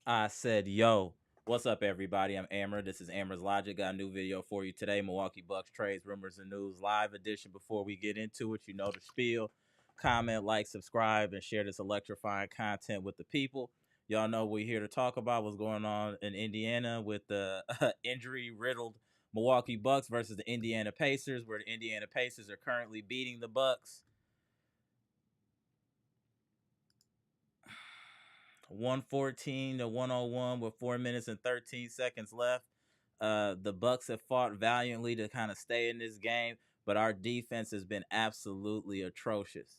I said, yo, what's up, everybody? I'm Amara. This is Amara's Logic. Got a new video for you today. Milwaukee Bucks trades, rumors, and news live edition. Before we get into it, you know the spiel. Comment, like, subscribe, and share this electrifying content with the people. Y'all know we're here to talk about what's going on in Indiana with the injury-riddled Milwaukee Bucks versus the Indiana Pacers, where the Indiana Pacers are currently beating the Bucks 114 to 101 with 4 minutes and 13 seconds left. The Bucks have fought valiantly to kind of stay in this game, but our defense has been absolutely atrocious.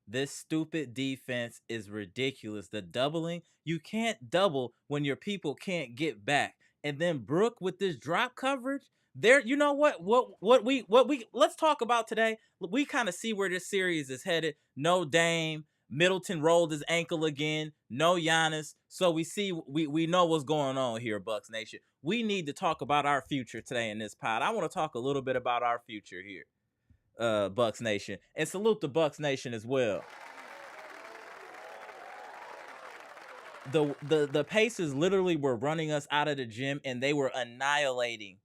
This stupid defense is ridiculous. The doubling, you can't double when your people can't get back. And then Brook with this drop coverage, there, you know what we let's talk about today. We kind of see where this series is headed. No Dame, Middleton rolled his ankle again. No Giannis. So we know what's going on here, Bucks Nation. We need to talk about our future today in this pod. I want to talk a little bit about our future here, Bucks Nation, and salute the Bucks Nation as well. The Pacers literally were running us out of the gym, and they were annihilating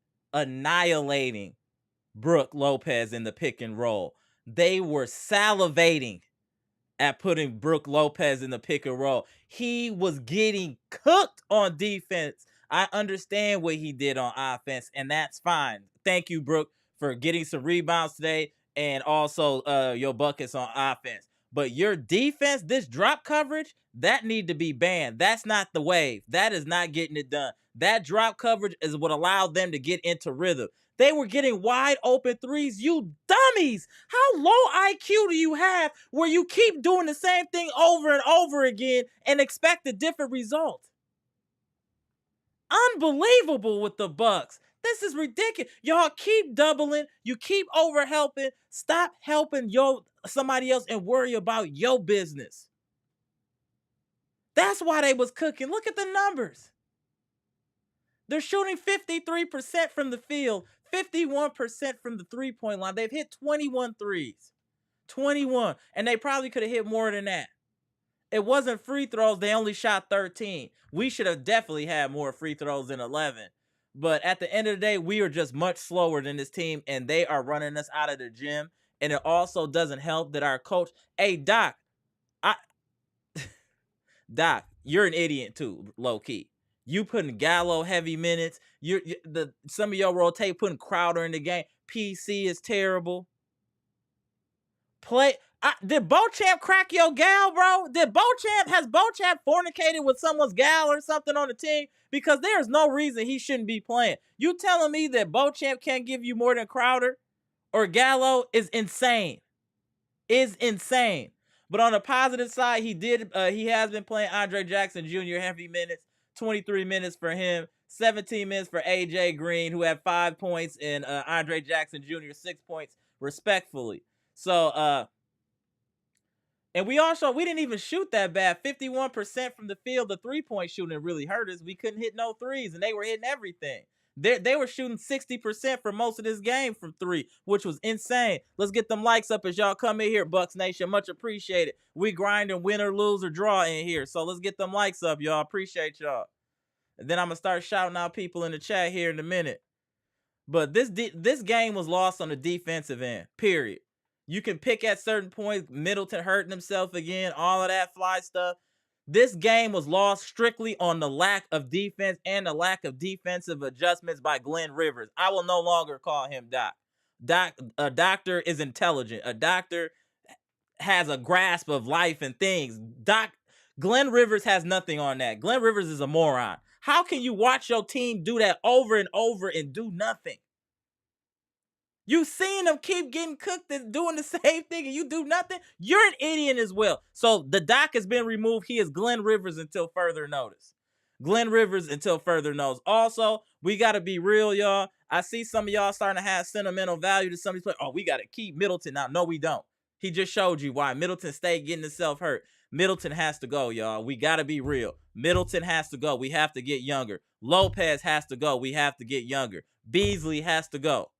Brook Lopez in the pick and roll. They were salivating at putting Brook Lopez in the pick and roll. He was getting cooked on defense. I understand what he did on offense, and that's fine. Thank you, Brook, for getting some rebounds today and also your buckets on offense. But your defense, this drop coverage, that need to be banned. That's not the wave. That is not getting it done. That drop coverage is what allowed them to get into rhythm. They were getting wide open threes. You dummies. How low IQ do you have where you keep doing the same thing over and over again and expect a different result? Unbelievable with the Bucks. This is ridiculous. Y'all keep doubling. You keep over helping. Stop helping somebody else and worry about your business. That's why they was cooking. Look at the numbers. They're shooting 53% from the field, 51% from the three-point line. They've hit 21 threes. 21. And they probably could have hit more than that. It wasn't free throws. They only shot 13. We should have definitely had more free throws than 11. But at the end of the day, we are just much slower than this team, and they are running us out of the gym. And it also doesn't help that our coach, hey, Doc, Doc, you're an idiot too, low-key. You putting Gallo heavy minutes. Some of y'all rotate putting Crowder in the game. PC is terrible. Did Beauchamp crack your gal, bro? Has Beauchamp fornicated with someone's gal or something on the team? Because there's no reason he shouldn't be playing. You telling me that Beauchamp can't give you more than Crowder or Gallo is insane. But on the positive side, he has been playing Andre Jackson Jr. heavy minutes. 23 minutes for him, 17 minutes for AJ Green, who had 5 points, and Andre Jackson Jr. 6 points, respectfully. So, and we didn't even shoot that bad. 51% from the field. The three-point shooting really hurt us. We couldn't hit no threes, and they were hitting everything. They were shooting 60% for most of this game from three, which was insane. Let's get them likes up as y'all come in here, Bucks Nation. Much appreciated. We grinding win or lose or draw in here. So let's get them likes up, y'all. Appreciate y'all. And then I'm going to start shouting out people in the chat here in a minute. But this game was lost on the defensive end, period. You can pick at certain points, Middleton hurting himself again, all of that fly stuff. This game was lost strictly on the lack of defense and the lack of defensive adjustments by Glenn Rivers. I will no longer call him Doc. A doctor is intelligent. A doctor has a grasp of life and things. Glenn Rivers has nothing on that. Glenn Rivers is a moron. How can you watch your team do that over and over and do nothing? You seen them keep getting cooked and doing the same thing and you do nothing? You're an idiot as well. So the Doc has been removed. He is Glenn Rivers until further notice. Also, we got to be real, y'all. I see some of y'all starting to have sentimental value to some of these players. Oh, we got to keep Middleton now. No, we don't. He just showed you why. Middleton stayed getting himself hurt. Middleton has to go, y'all. We got to be real. Middleton has to go. We have to get younger. Lopez has to go. We have to get younger. Beasley has to go.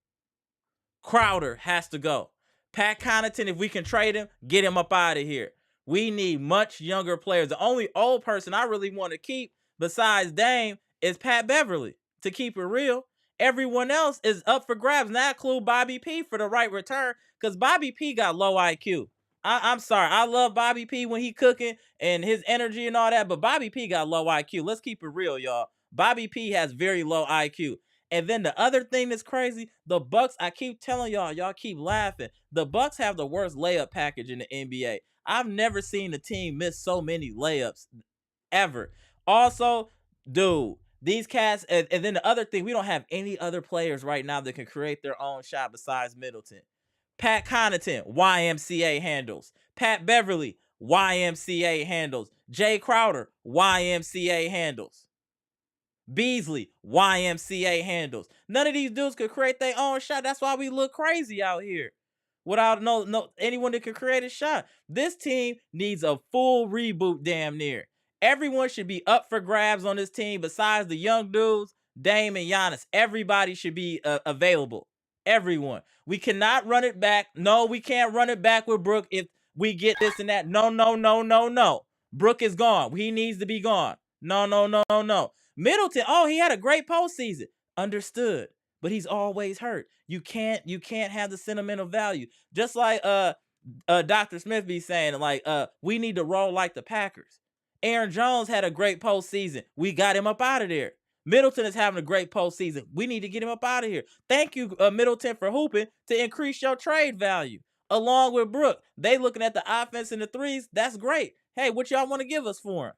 Crowder has to go. Pat Connaughton, if we can trade him, get him up out of here. We need much younger players. The only old person I really want to keep besides Dame is Pat Beverly, to keep it real. Everyone else is up for grabs. Now include Bobby P for the right return, because Bobby P got low IQ. I'm sorry. I love Bobby P when he cooking and his energy and all that, but Bobby P got low IQ. Let's keep it real, y'all. Bobby P has very low IQ. And then the other thing that's crazy, the Bucks, I keep telling y'all keep laughing. The Bucks have the worst layup package in the NBA. I've never seen a team miss so many layups ever. Also, dude, these cats, and then the other thing, we don't have any other players right now that can create their own shot besides Middleton. Pat Connaughton, YMCA handles. Pat Beverly, YMCA handles. Jay Crowder, YMCA handles. Beasley, YMCA handles. None of these dudes could create their own shot. That's why we look crazy out here without no anyone that could create a shot. This team needs a full reboot damn near. Everyone should be up for grabs on this team besides the young dudes, Dame and Giannis. Everybody should be available. Everyone. We cannot run it back. No, we can't run it back with Brook if we get this and that. No. Brook is gone. He needs to be gone. No. Middleton, oh, he had a great postseason. Understood. But he's always hurt. You can't have the sentimental value. Just like Dr. Smith be saying, like, we need to roll like the Packers. Aaron Jones had a great postseason. We got him up out of there. Middleton is having a great postseason. We need to get him up out of here. Thank you, Middleton, for hooping to increase your trade value. Along with Brook, they looking at the offense and the threes. That's great. Hey, what y'all want to give us for him?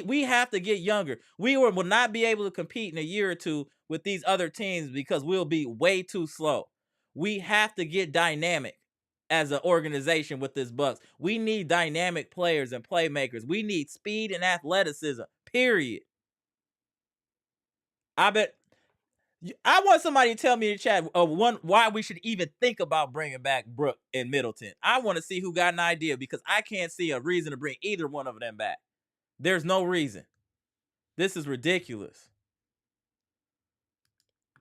We have to get younger. We will not be able to compete in a year or two with these other teams because we'll be way too slow. We have to get dynamic as an organization with this Bucks. We need dynamic players and playmakers. We need speed and athleticism, period. I want somebody to tell me in the chat why we should even think about bringing back Brook and Middleton. I want to see who got an idea because I can't see a reason to bring either one of them back. There's no reason. This is ridiculous.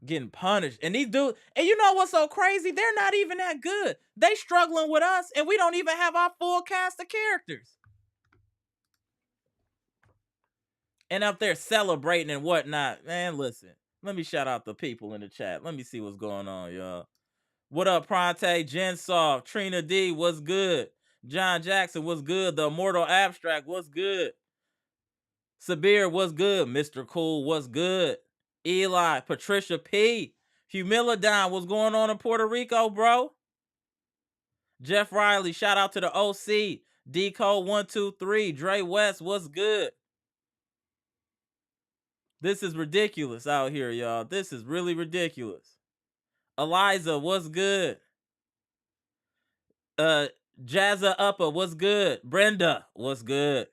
Getting punished. And these dudes, and you know what's so crazy? They're not even that good. They struggling with us, and we don't even have our full cast of characters. And up there celebrating and whatnot. Man, listen. Let me shout out the people in the chat. Let me see what's going on, y'all. What up, Pronte? Jen Soft, Trina D, what's good? John Jackson, what's good? The Immortal Abstract, what's good? Sabir, what's good? Mr. Cool, what's good? Eli, Patricia P, Humilidon, what's going on in Puerto Rico, bro? Jeff Riley, shout out to the OC. D-Code 123, Dre West, what's good? This is ridiculous out here, y'all. This is really ridiculous. Eliza, what's good? Jazza Upper, what's good? Brenda, what's good?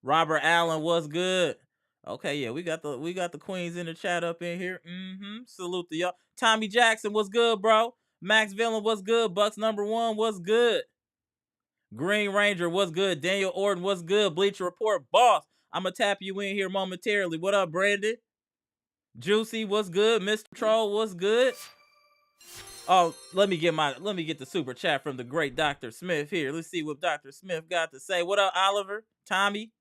Robert Allen, what's good? Okay, yeah, we got the queens in the chat up in here. Salute to y'all. Tommy Jackson, what's good, bro? Max Villain, what's good? Bucks #1, what's good? Green Ranger, what's good? Daniel Orton, what's good? Bleacher Report, boss. I'm gonna tap you in here momentarily. What up, Brandon? Juicy, what's good? Mr. Troll, what's good? Oh, let me get the super chat from the great Dr. Smith here. Let's see what Dr. Smith got to say. What up, Oliver? Tommy?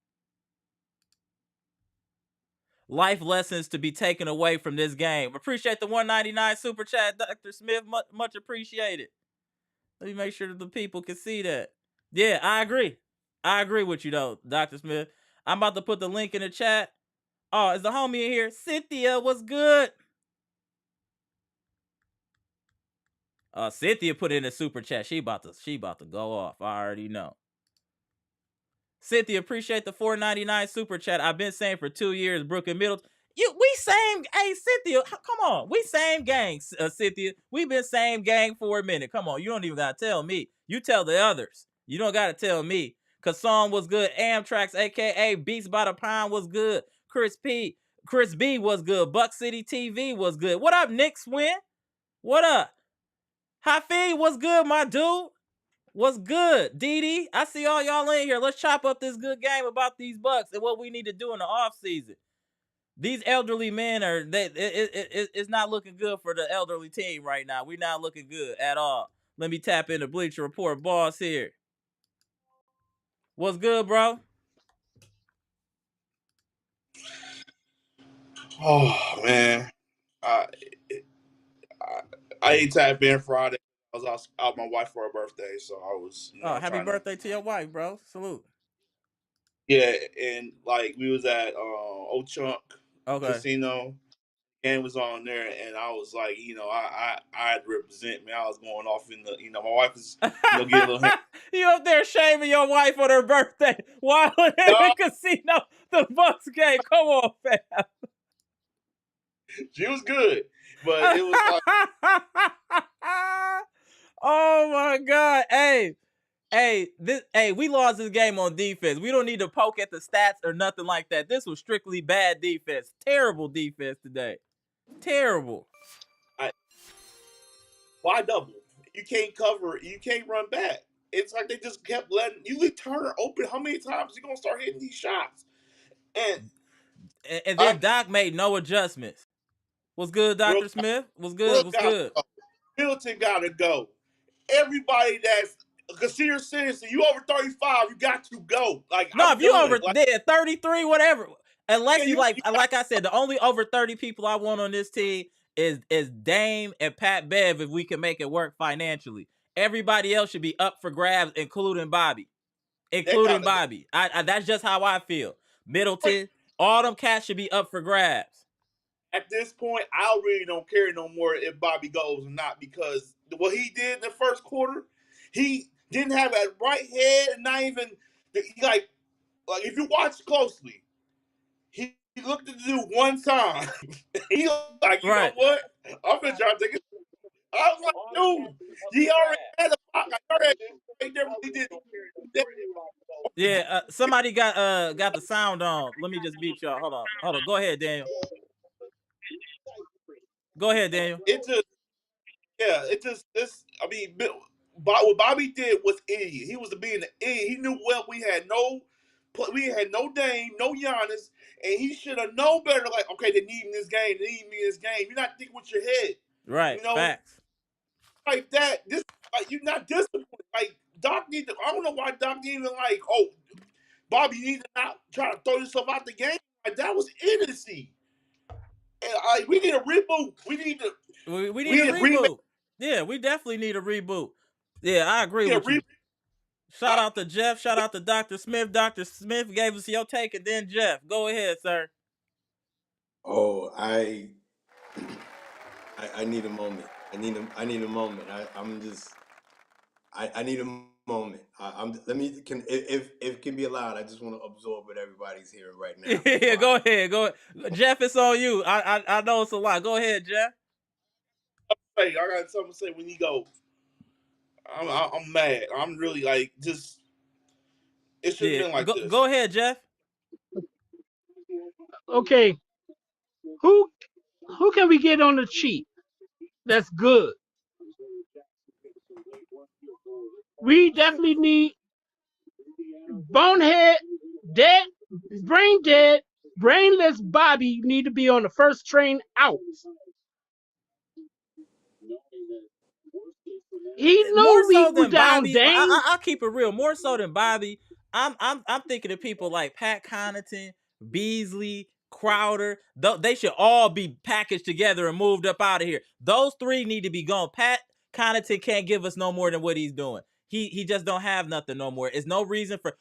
Life lessons to be taken away from this game. Appreciate the 199 super chat, Dr. Smith. Much appreciated. Let me make sure that the people can see that. Yeah, I agree. I agree with you, though, Dr. Smith. I'm about to put the link in the chat. Oh, is the homie in here? Cynthia, what's good? Cynthia put in a super chat. She about to go off. I already know. Cynthia, appreciate the $4.99 super chat. I've been saying for 2 years, Brook and Middleton. Hey, Cynthia, come on. We same gang, Cynthia. We've been same gang for a minute. Come on, you don't even gotta tell me. You tell the others. You don't gotta tell me. Kasson was good. Amtrax, aka Beats by the Pound, was good. Chris B was good. Buck City TV was good. What up, Nick Swin? What up? Hafiz, what's good, my dude? What's good? Didi, I see all y'all in here. Let's chop up this good game about these Bucks and what we need to do in the offseason. These elderly men it's not looking good for the elderly team right now. We're not looking good at all. Let me tap into Bleacher Report boss here. What's good, bro? Oh man, I I, I ate tap in Friday. I was out with my wife for her birthday, so I was Oh, happy trying to. birthday to your wife, bro. Salute. Yeah, and like we was at Old Chunk Okay. Casino. Game was on there, and I was like, I had to represent me. I was going off in the, my wife is, getting a little. You up there shaming your wife on her birthday while in the No, casino, the Bucks game. Come on, fam. she was good, but it was like, Oh my God. Hey, we lost this game on defense. We don't need to poke at the stats or nothing like that. This was strictly bad defense. Terrible defense today. Terrible. why double? You can't cover. You can't run back. It's like they just kept letting you leave Turner open. How many times you gonna start hitting these shots? And And I then Doc made no adjustments. What's good, Brooke, Dr. Smith? What's good? Brooke What's got to good? go. Middleton got to go. Everybody that's a senior citizen, you over 35, you got to go. Like No, I'm if you done. over Like there 33, whatever. yeah, Unless you you like I said, the only over 30 people I want on this team is Dame and Pat Bev if we can make it work financially. Everybody else should be up for grabs, including Bobby. they got Including to go. Bobby. I that's just how I feel. But Middleton, all them cats should be up for grabs. at this point, I really don't care no more if Bobby goes or not because what he did in the first quarter, he didn't have a right head and not even like if you watch closely, he looked at the dude one time. He was like, you know Right. what? I'm gonna try to take it. I was like, dude, he already had a block. I already right there what he did. Yeah, somebody got the sound on. Let me just beat y'all. Hold on. Hold on. Go ahead, Daniel. Go ahead, Daniel. It just yeah, it just this. I mean, what Bobby did was idiot. He was being an idiot. He knew well we had no Dame, no Giannis, and he should have known better. Like, okay, they need me in this game. They need me in this game. You're not thinking with your head, Right. you know, Facts. like that. This like you're not disciplined. Like Doc need to. I don't know why Doc didn't even like. Oh, Bobby, you need to not try to throw yourself out the game. Like that was idiocy. And we need a reboot. We We need a need to remake. reboot. Yeah, we definitely need a reboot. Yeah, I agree We need a with you. reboot. Shout out to Jeff. Shout out to Dr. Smith. Dr. Smith gave us your take, and then Jeff. Go ahead, sir. Oh, I need a moment. I need a moment. I need a moment. Let me can if it can be allowed. I just want to absorb what everybody's hearing right now. Yeah, go ahead. Go ahead. Jeff, it's on you. I know it's a lot. Go ahead, Jeff. Hey, I got something to say when he goes. I'm mad. I'm really like just. It shouldn't Yeah, have been like go this. ahead, Jeff. Okay, who who can we get on the cheap? That's good. We definitely need bonehead, dead, brain dead, brainless Bobby need to be on the first train out. He More knew we so were than down, Bobby. Dame. I'll keep it real. More so than Bobby. I'm thinking of people like Pat Connaughton, Beasley, Crowder. They should all be packaged together and moved up out of here. Those three need to be gone. Pat Connaughton can't give us no more than what he's doing. He just don't have nothing no more. It's no reason for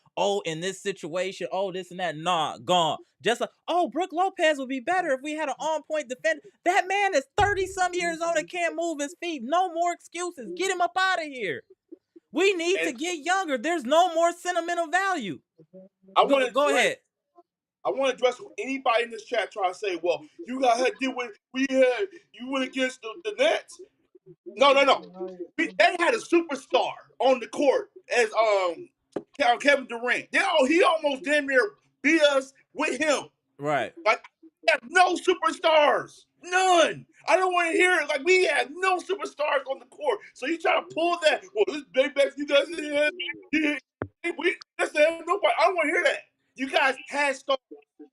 in this situation, this and that. Nah, gone. Just like Brook Lopez would be better if we had an on-point defender. That man is 30-some years old and can't move his feet. No more excuses. Get him up out of here. We need to And get younger. There's no more sentimental value. I want to Go ahead. I want to address anybody in this chat trying to say, "Well, you got to deal with you went against the Nets." No. They had a superstar on the court as Kevin Durant. He almost damn near beat us with him. Right. Like, we have no superstars. None. I don't want to hear it. Like, we had no superstars on the court. So you try to pull that. Well, this big back, you guys listen, nobody. I don't want to hear that. You guys had stars.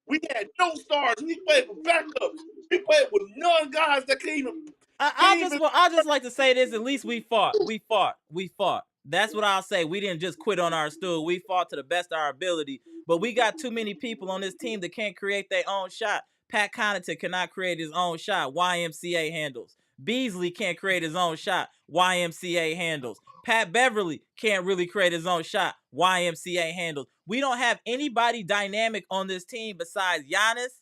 We had no stars. We played with backups. We played with none guys that can't even. I just like to say this. At least we fought. That's what I'll say. We didn't just quit on our stool. We fought to the best of our ability. But we got too many people on this team that can't create their own shot. Pat Connaughton cannot create his own shot. YMCA handles. Beasley can't create his own shot. YMCA handles. Pat Beverly can't really create his own shot. YMCA handles. We don't have anybody dynamic on this team besides Giannis,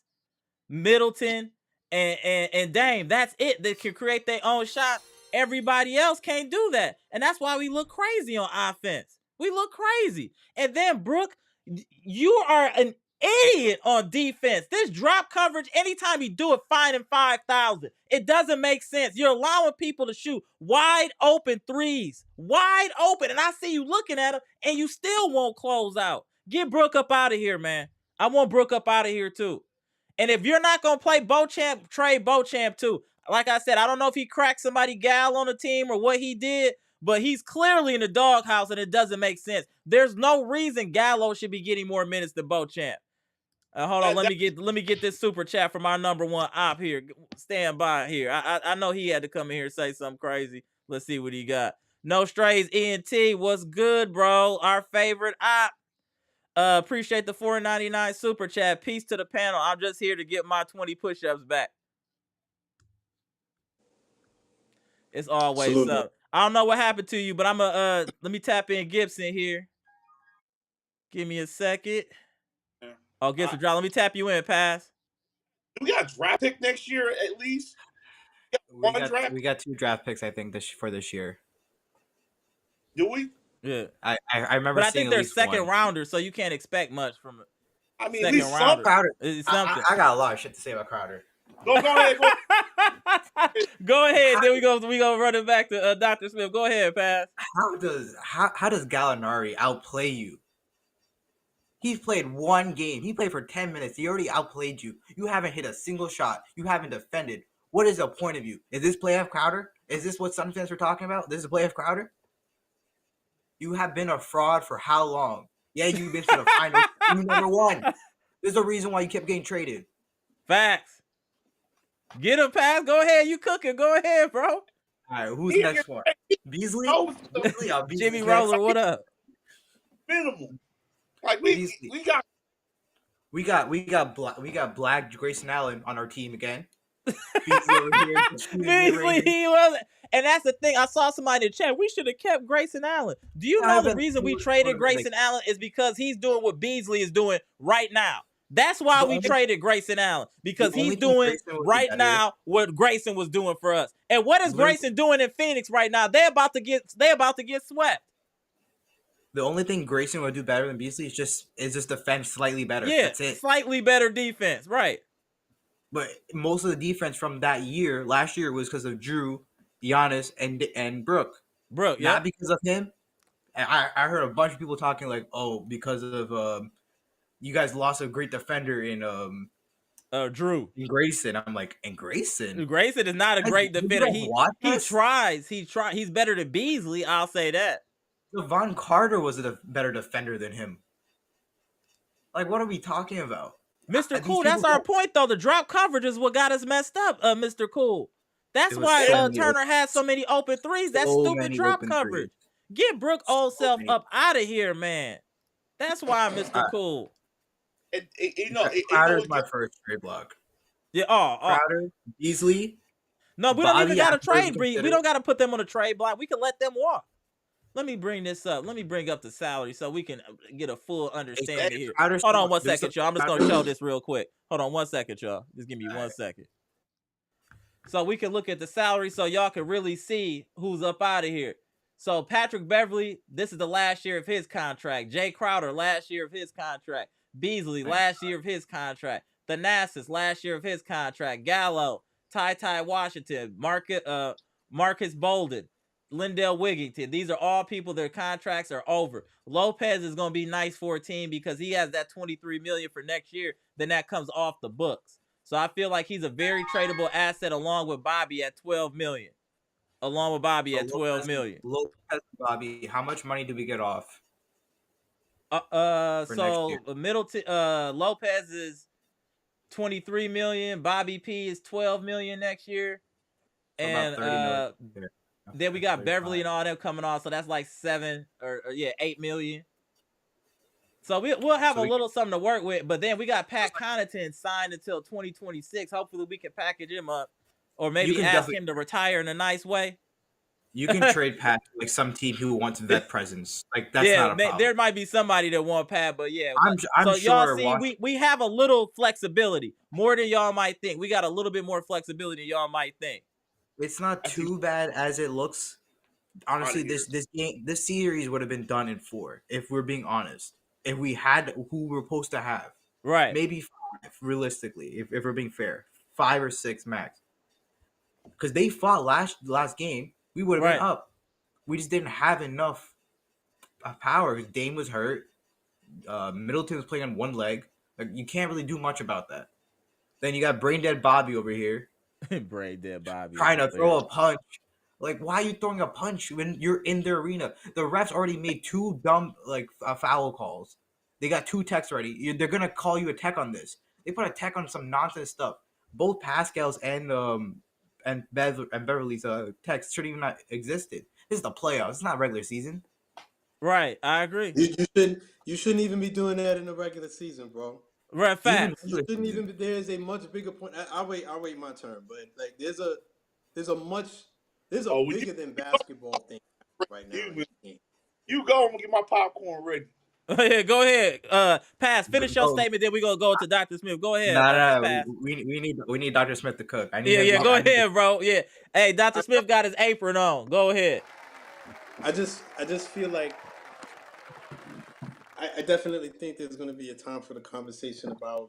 Middleton, and Dame. That's it. They can create their own shot. Everybody else can't do that. And that's why we look crazy on offense. We look crazy. And then, Brooke, you are an idiot on defense. This drop coverage, anytime you do it, fine and 5,000. It doesn't make sense. You're allowing people to shoot wide open threes. Wide open. And I see you looking at them, and you still won't close out. Get Brooke up out of here, man. I want Brooke up out of here, too. And if you're not going to play Beauchamp, trade Beauchamp, too. Like I said, I don't know if he cracked somebody gal on the team or what he did, but he's clearly in the doghouse, and it doesn't make sense. There's no reason Gallo should be getting more minutes than Beauchamp. Hold on, let me get this super chat from our number one op here. Stand by here. I know he had to come in here and say something crazy. Let's see what he got. No strays, ENT. What's good, bro? Our favorite op. Appreciate the $4.99 super chat. Peace to the panel. I'm just here to get my 20 push-ups back. It's always up. I don't know what happened to you, but I'm let me tap in Gibson here. Give me a second. Oh, Gibson drop. Let me tap you in, pass. Do we got a draft pick next year at least? We got 2 draft picks, I think, for this year. Do we? Yeah. I remember. But I think they're second rounders, so you can't expect much from it. I mean, at least some Crowder. Something. I got a lot of shit to say about Crowder. Go ahead. Go ahead. Then we go run it back to Dr. Smith. Go ahead, pass. How does Gallinari outplay you? He's played one game. He played for 10 minutes. He already outplayed you. You haven't hit a single shot. You haven't defended. What is the point of you? Is this playoff Crowder? Is this what Sun fans were talking about? This is playoff Crowder? You have been a fraud for how long? Yeah, you've been to the finals. You never won. There's a reason why you kept getting traded. Facts. Get him, pass. Go ahead. You cooking. Go ahead, bro. All right, who's next one? Beasley? Beasley? Jimmy Roller, what up? Minimal. Like we got Black Grayson Allen on our team again. Beasley over here. Beasley, he wasn't. And that's the thing. I saw somebody in the chat. We should have kept Grayson Allen. Do you know the reason we traded Grayson Allen is because he's doing what Beasley is doing right now. That's why we traded Grayson Allen, because he's doing right now what Grayson was doing for us. And what is Grayson doing in Phoenix right now? They're about to get swept. The only thing Grayson would do better than Beasley is just defend slightly better. Yeah, that's it. Slightly better defense, right? But most of the defense from last year was because of Drew, Giannis, and Brooke. Yeah. Not because of him. And I heard a bunch of people talking like, oh, because of you guys lost a great defender in Drew. In Grayson. I'm like, in Grayson? Grayson is not a great defender. He tries. He's better than Beasley, I'll say that. Devon Carter was a better defender than him. Like, what are we talking about? Mr. Cool, that's our point, though. The drop coverage is what got us messed up, Mr. Cool. That's why Turner has so many open threes. That stupid drop coverage. Get Brooke old self up out of here, man. That's why, Mr. Cool. Crowder's my first trade block. Yeah. Crowder, Beasley. No, we don't even got to trade. We don't got to put them on a trade block. We can let them walk. Let me bring this up. Let me bring up the salary so we can get a full understanding here. Hold on 1 second, y'all. I'm just going to show this real quick. Hold on 1 second, y'all. Just give me 1 second. So we can look at the salary so y'all can really see who's up out of here. So Patrick Beverly, this is the last year of his contract. Jay Crowder, last year of his contract. Beasley, last year of his contract. Thanasis, last year of his contract. Gallo, Ty Washington, Marcus Bolden, Lindell Wigington. These are all people, their contracts are over. Lopez is going to be nice for a team because he has that $23 million for next year. Then that comes off the books. So I feel like he's a very tradable asset along with Bobby at $12 million. Lopez, Bobby, how much money do we get off? So Middleton, Lopez is $23 million. Bobby P is $12 million next year. And then we got Beverly and all them coming off, so that's like $8 million. So we'll have So a we little something to work with, but then we got Pat Connaughton signed until 2026. Hopefully we can package him up, or you maybe can ask definitely him to retire in a nice way. you can trade Pat to, like, some team who wants vet presence. Like, that's Yeah, not a problem. there might be somebody that want Pat, but yeah. I'm So y'all sure see, we have a little flexibility, more than y'all might think. We got a little bit more flexibility than y'all might think. it's not I think too bad as it looks. Honestly, outta here. this series would have been done in 4 if we're being honest. If we had who we're supposed to have, Right, maybe 5 realistically. If we're being fair, 5 or 6 max. Because they fought last game, we would have been right. up. We just didn't have enough power. Dame was hurt. Middleton was playing on one leg. Like, you can't really do much about that. Then you got brain dead Bobby over here Brain dead Bobby is trying to throw hilarious. a punch. Like, why are you throwing a punch when you're in the arena? The refs already made 2 dumb foul calls. They got 2 techs already. They're gonna call you a tech on this. They put a tech on some nonsense stuff. Both Pascal's and Beverly's techs shouldn't even not existed. This is the playoffs. It's not regular season. Right, I agree. You shouldn't even be doing that in the regular season, bro. Right, Even facts. You regular shouldn't season. even be. There's a much bigger point. I'll wait my turn, but like there's a Oh, bigger than basketball thing right now in you, the game. you go. I'm gonna get my popcorn ready. Yeah, go ahead. Pass. Finish your statement. Then we gonna go to Dr. Smith. Go ahead. Nah. Pass. We need Dr. Smith to cook. I need Yeah, him. yeah. Go I need ahead, bro. Yeah. Hey, Dr. Smith got his apron on. Go ahead. I just feel like I definitely think there's going to be a time for the conversation about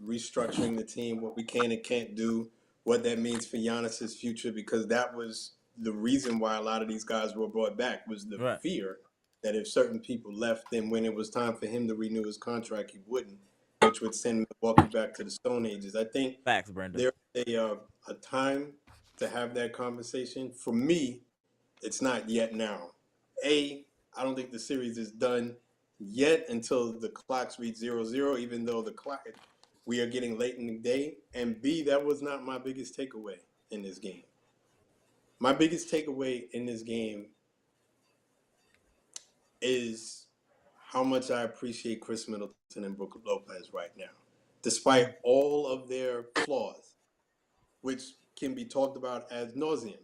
restructuring the team, what we can and can't do, what that means for Giannis's future, because that was the reason why a lot of these guys were brought back, was the Right. fear that if certain people left, then when it was time for him to renew his contract, he wouldn't, which would send Milwaukee back to the Stone Ages. I think Facts, Brenda. there's a time to have that conversation. For me, it's not yet now. I don't think the series is done yet until the clocks read 0-0, even though we are getting late in the day. And B, that was not my biggest takeaway in this game. My biggest takeaway in this game is how much I appreciate Chris Middleton and Brook Lopez right now. Despite all of their flaws, which can be talked about ad nauseum,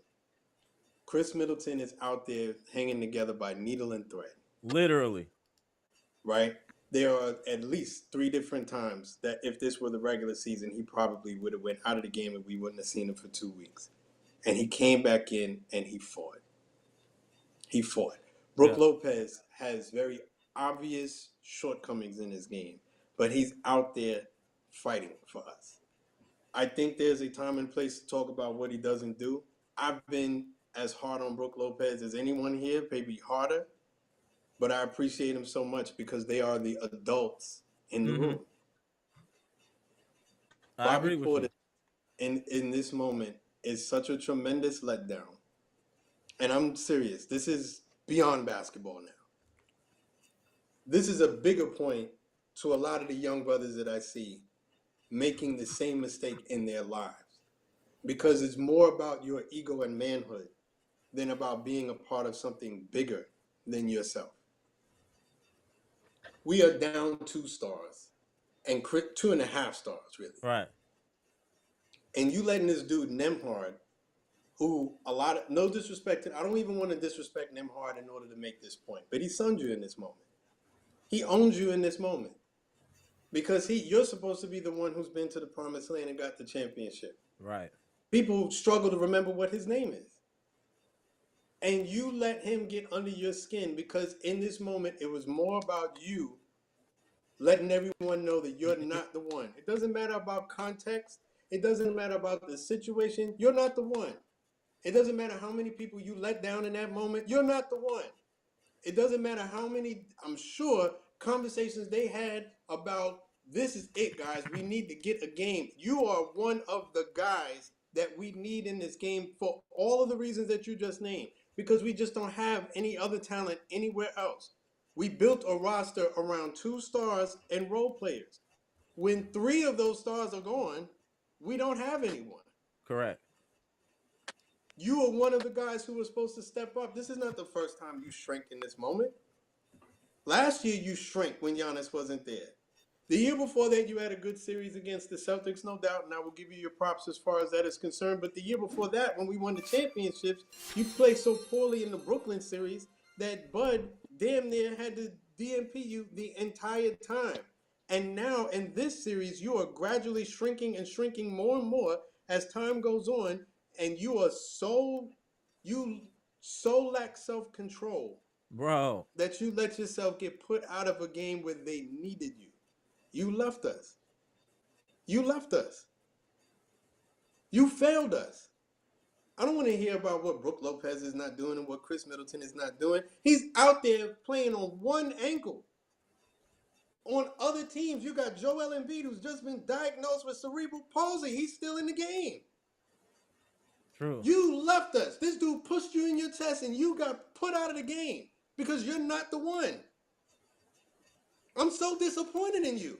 Chris Middleton is out there hanging together by needle and thread. Literally. Right? There are at least 3 different times that if this were the regular season, he probably would have went out of the game and we wouldn't have seen him for 2 weeks. And he came back in and he fought. Brook Lopez has very obvious shortcomings in his game, but he's out there fighting for us. I think there's a time and place to talk about what he doesn't do. I've been as hard on Brook Lopez as anyone here, maybe harder, but I appreciate him so much because they are the adults in the room. I agree with Portis you. in this moment is such a tremendous letdown. And I'm serious. This is beyond basketball now. This is a bigger point to a lot of the young brothers that I see making the same mistake in their lives. Because it's more about your ego and manhood than about being a part of something bigger than yourself. We are down 2 stars and 2.5 stars, really. Right. And you letting this dude Nembhard, who no disrespect, I don't even want to disrespect Nembhard in order to make this point, but he sunned you in this moment. He owns you in this moment because you're supposed to be the one who's been to the promised land and got the championship. Right. People struggle to remember what his name is. And you let him get under your skin because in this moment, it was more about you letting everyone know that you're not the one. It doesn't matter about context. It doesn't matter about the situation. You're not the one. It doesn't matter how many people you let down in that moment. You're not the one. It doesn't matter how many, I'm sure, conversations they had about this is it, guys. We need to get a game. You are one of the guys that we need in this game for all of the reasons that you just named, because we just don't have any other talent anywhere else. We built a roster around 2 stars and role players. When 3 of those stars are gone, we don't have anyone. Correct. You are one of the guys who was supposed to step up. This is not the first time you shrank in this moment. Last year, you shrank when Giannis wasn't there. The year before that, you had a good series against the Celtics, no doubt, and I will give you your props as far as that is concerned. But the year before that, when we won the championships, you played so poorly in the Brooklyn series that Bud damn near had to DMP you the entire time. And now in this series, you are gradually shrinking and shrinking more and more as time goes on, and you so lack self-control Bro. that you let yourself get put out of a game where they needed you. You left us. You left us. You failed us. I don't want to hear about what Brook Lopez is not doing and what Chris Middleton is not doing. He's out there playing on one ankle. On other teams, you got Joel Embiid, who's just been diagnosed with cerebral palsy. He's still in the game. True. You left us. This dude pushed you in your chest and you got put out of the game because you're not the one. I'm so disappointed in you.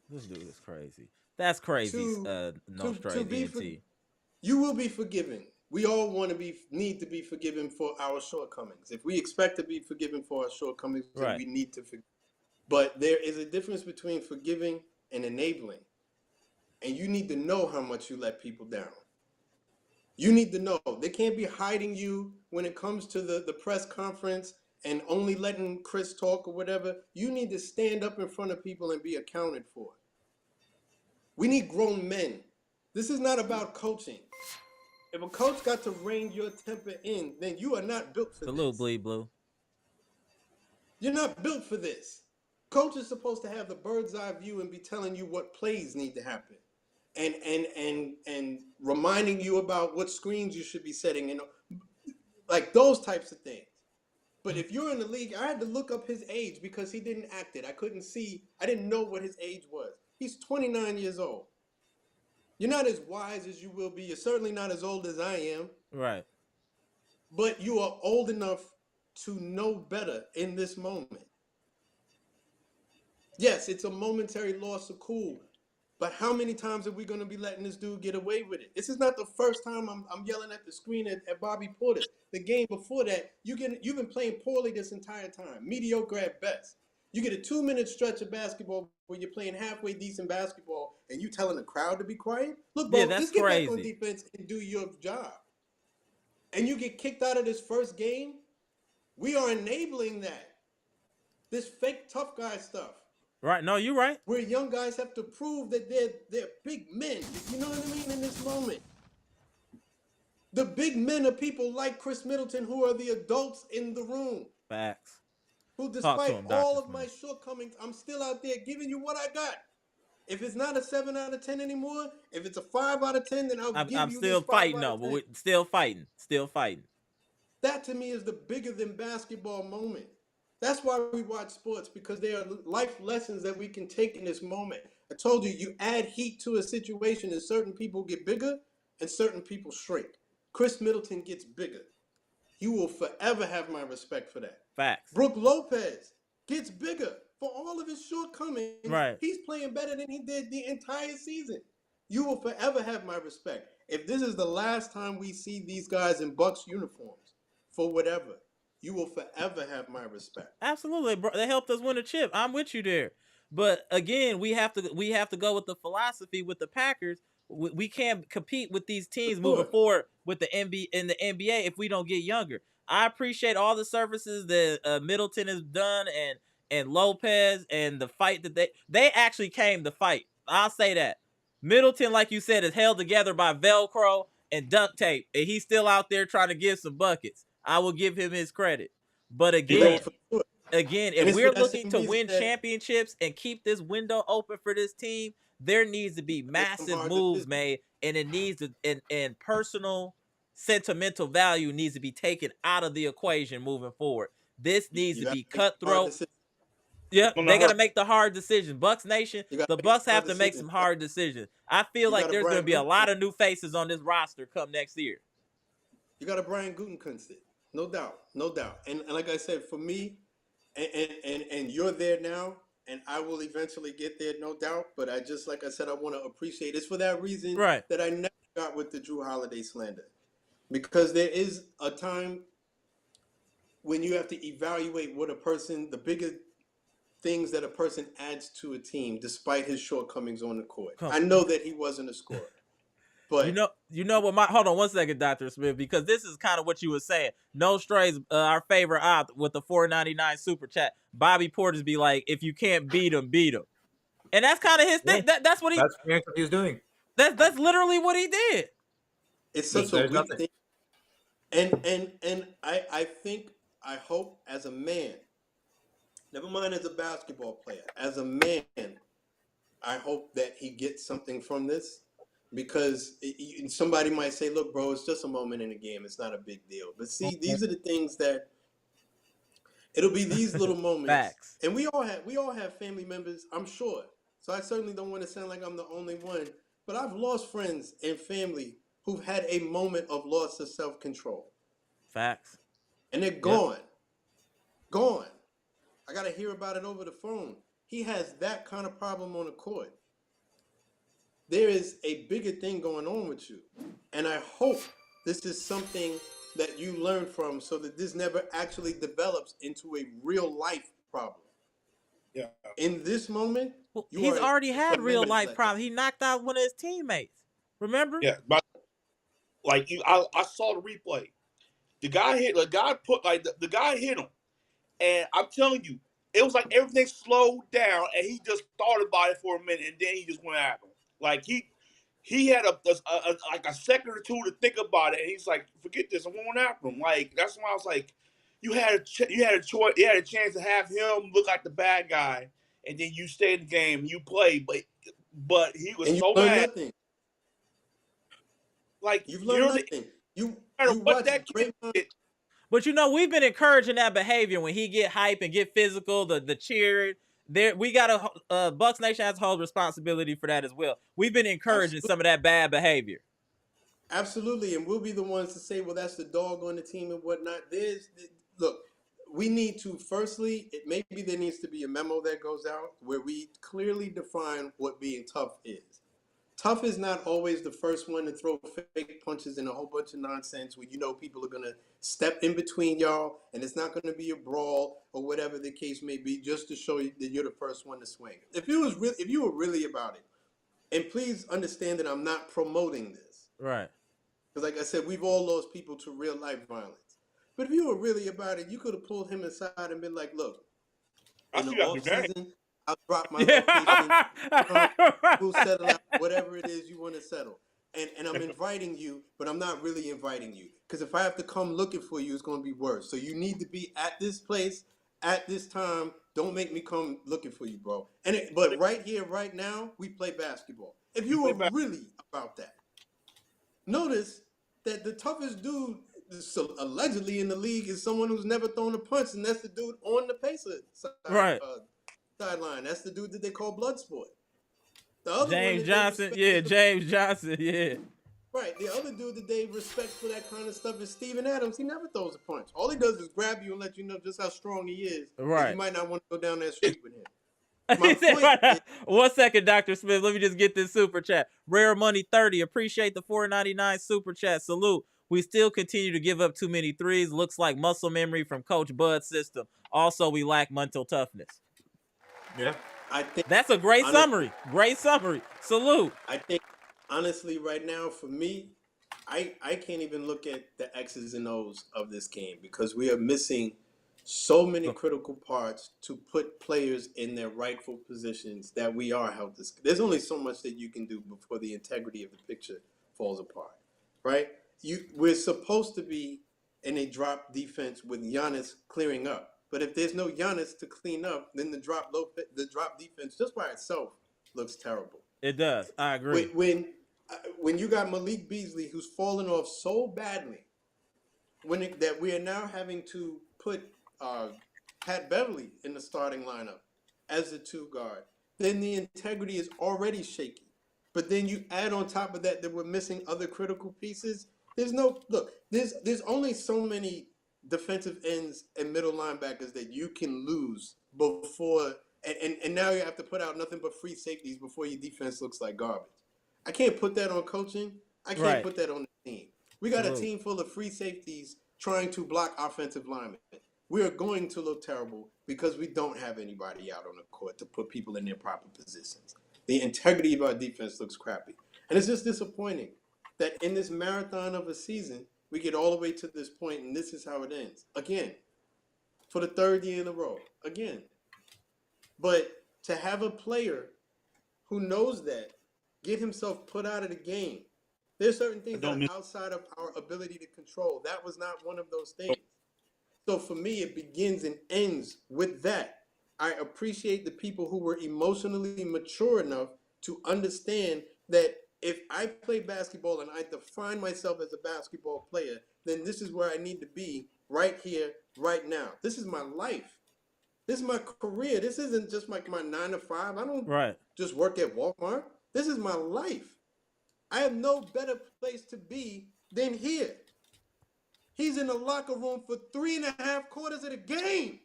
This dude is crazy. That's crazy. No straight DNT. You will be forgiven. We all need to be forgiven for our shortcomings. If we expect to be forgiven for our shortcomings, then we need to forgive. But there is a difference between forgiving and enabling. And you need to know how much you let people down. You need to know. They can't be hiding you when it comes to the press conference and only letting Chris talk or whatever. You need to stand up in front of people and be accounted for. We need grown men. This is not about coaching. If a coach got to rein your temper in, then you are not built for this. Blue, bleed blue. You're not built for this. Coach is supposed to have the bird's eye view and be telling you what plays need to happen. And reminding you about what screens you should be setting and like those types of things. But if you're in the league, I had to look up his age because he didn't act it. I didn't know what his age was. He's 29 years old. You're not as wise as you will be. You're certainly not as old as I am. Right. But you are old enough to know better in this moment. Yes, it's a momentary loss of cool. But how many times are we going to be letting this dude get away with it? This is not the first time I'm yelling at the screen at Bobby Portis. The game before that, you've been playing poorly this entire time, mediocre at best. You get a 2-minute stretch of basketball where you're playing halfway decent basketball and you telling the crowd to be quiet? Look, bro, just get back on defense and do your job. And you get kicked out of this first game? We are enabling that. This fake tough guy stuff. Right. No, you're right. Where young guys have to prove that they're big men. You know what I mean? In this moment. The big men are people like Chris Middleton who are the adults in the room. Facts. Who, despite all of my shortcomings, I'm still out there giving you what I got. If it's not a 7 out of 10 anymore, if it's a 5 out of 10, then I'm still fighting though, but we're still fighting. Still fighting. That to me is the bigger than basketball moment. That's why we watch sports, because there are life lessons that we can take in this moment. I told you, you add heat to a situation and certain people get bigger and certain people shrink. Chris Middleton gets bigger. You will forever have my respect for that. Facts. Brook Lopez gets bigger for all of his shortcomings. Right. He's playing better than he did the entire season. You will forever have my respect. If this is the last time we see these guys in Bucks uniforms for whatever, you will forever have my respect. Absolutely, bro. They helped us win a chip. I'm with you there. But again, we have to go with the philosophy with the Packers. We can't compete with these teams moving forward with the NBA if we don't get younger. I appreciate all the services that Middleton has done and Lopez and the fight that they actually came to fight. I'll say that. Middleton, like you said, is held together by Velcro and duct tape, and he's still out there trying to give some buckets. I will give him his credit. But again, if we're looking to win championships and keep this window open for this team, there needs to be massive moves made, and it needs to and personal sentimental value needs to be taken out of the equation moving forward. This needs to be cutthroat. Yeah, they got to make the hard decision. Bucks Nation, the Bucks have to make some hard decisions. I feel like there's going to be a lot of new faces on this roster come next year. You got a Brian Gutekunst, no doubt, no doubt. And like I said, for me, and you're there now, and I will eventually get there, no doubt. But like I said, I want to appreciate it. It's for that reason that I never got with the Drew Holiday slander. Because there is a time when you have to evaluate what a person, the bigger things that a person adds to a team despite his shortcomings on the court. I know that he wasn't a scorer. But you know what my hold on one second, Dr. Smith, because this is kind of what you were saying. No strays, our favorite opt with the $4.99 super chat. Bobby Portis be like, if you can't beat him, beat him. And that's kind of his thing. That's what what he was doing. That's literally what he did. It's such a weak thing. And I think, I hope as a man, never mind as a basketball player, as a man, I hope that he gets something from this, because somebody might say, look, bro, it's just a moment in a game. It's not a big deal. But see, these are the things that, it'll be these little moments. Facts. And we all have family members, I'm sure. So I certainly don't want to sound like I'm the only one. But I've lost friends and family who've had a moment of loss of self-control. Facts. And they're gone. Gone. I got to hear about it over the phone. He has that kind of problem on the court. There is a bigger thing going on with you. And I hope this is something that you learn from, so that this never actually develops into a real life problem. Yeah. In this moment, he's already had real life problems. He knocked out one of his teammates. Remember? Yeah. But like I saw the replay. The guy hit him. And I'm telling you, it was like everything slowed down, and he just thought about it for a minute, and then he just went after him. Like he had a second or two to think about it, and he's like, "Forget this, I'm going after him." Like, that's why I was like, you had a choice, you had a chance to have him look like the bad guy, and then you stay in the game, and you play, but he was so mad. Nothing. Like, you've learned nothing. You what that kid did. But we've been encouraging that behavior when he get hype and get physical, the cheer. There, we got a Bucks Nation has a whole responsibility for that as well. We've been encouraging some of that bad behavior. Absolutely, and we'll be the ones to say, well, that's the dog on the team and whatnot. Look, we need to, firstly, maybe there needs to be a memo that goes out where we clearly define what being tough is. Tough is not always the first one to throw fake punches and a whole bunch of nonsense where people are going to step in between y'all, and it's not going to be a brawl or whatever the case may be, just to show you that you're the first one to swing. If you were really about it, and please understand that I'm not promoting this. Right. Because like I said, we've all lost people to real life violence. But if you were really about it, you could have pulled him aside and been like, look, in the off season, I'll drop my location. We'll settle out whatever it is you want to settle. And I'm inviting you, but I'm not really inviting you. Because if I have to come looking for you, it's going to be worse. So you need to be at this place at this time. Don't make me come looking for you, bro. But right here, right now, we play basketball. If you were really about that, notice that the toughest dude allegedly in the league is someone who's never thrown a punch, and that's the dude on the Pacers sideline. That's the dude that they call Bloodsport. The other James Johnson, James Johnson, yeah. Right. The other dude that they respect for that kind of stuff is Steven Adams. He never throws a punch. All he does is grab you and let you know just how strong he is. Right. You might not want to go down that street with him. One second, Dr. Smith. Let me just get this super chat. Rare Money 30. Appreciate the $4.99 super chat. Salute. We still continue to give up too many threes. Looks like muscle memory from Coach Bud's system. Also, we lack mental toughness. Yeah. I think that's a great summary. Great summary. Salute. I think, honestly, right now, for me, I can't even look at the X's and O's of this game because we are missing so many critical parts to put players in their rightful positions that we are held to. There's only so much that you can do before the integrity of the picture falls apart, right? We're supposed to be in a drop defense with Giannis clearing up. But if there's no Giannis to clean up, then the drop defense just by itself looks terrible. It does. I agree. When you got Malik Beasley, who's fallen off so badly, that we are now having to put Pat Beverly in the starting lineup as a 2 guard, then the integrity is already shaky. But then you add on top of that we're missing other critical pieces. There's only so many defensive ends and middle linebackers that you can lose before, and now you have to put out nothing but free safeties before your defense looks like garbage. I can't put that on coaching. I can't put that on the team. We got a team full of free safeties trying to block offensive linemen. we are going to look terrible because we don't have anybody out on the court to put people in their proper positions. The integrity of our defense looks crappy. And it's just disappointing that in this marathon of a season, we get all the way to this point and this is how it ends. Again, for the third year in a row. Again. But to have a player who knows that get himself put out of the game, there's certain things that are outside of our ability to control. That was not one of those things. So for me, it begins and ends with that. I appreciate the people who were emotionally mature enough to understand that if I play basketball and I define myself as a basketball player, then this is where I need to be right here, right now. This is my life. This is my career. This isn't just like my 9 to 5. I don't just work at Walmart. This is my life. I have no better place to be than here. He's in the locker room for 3.5 quarters of the game.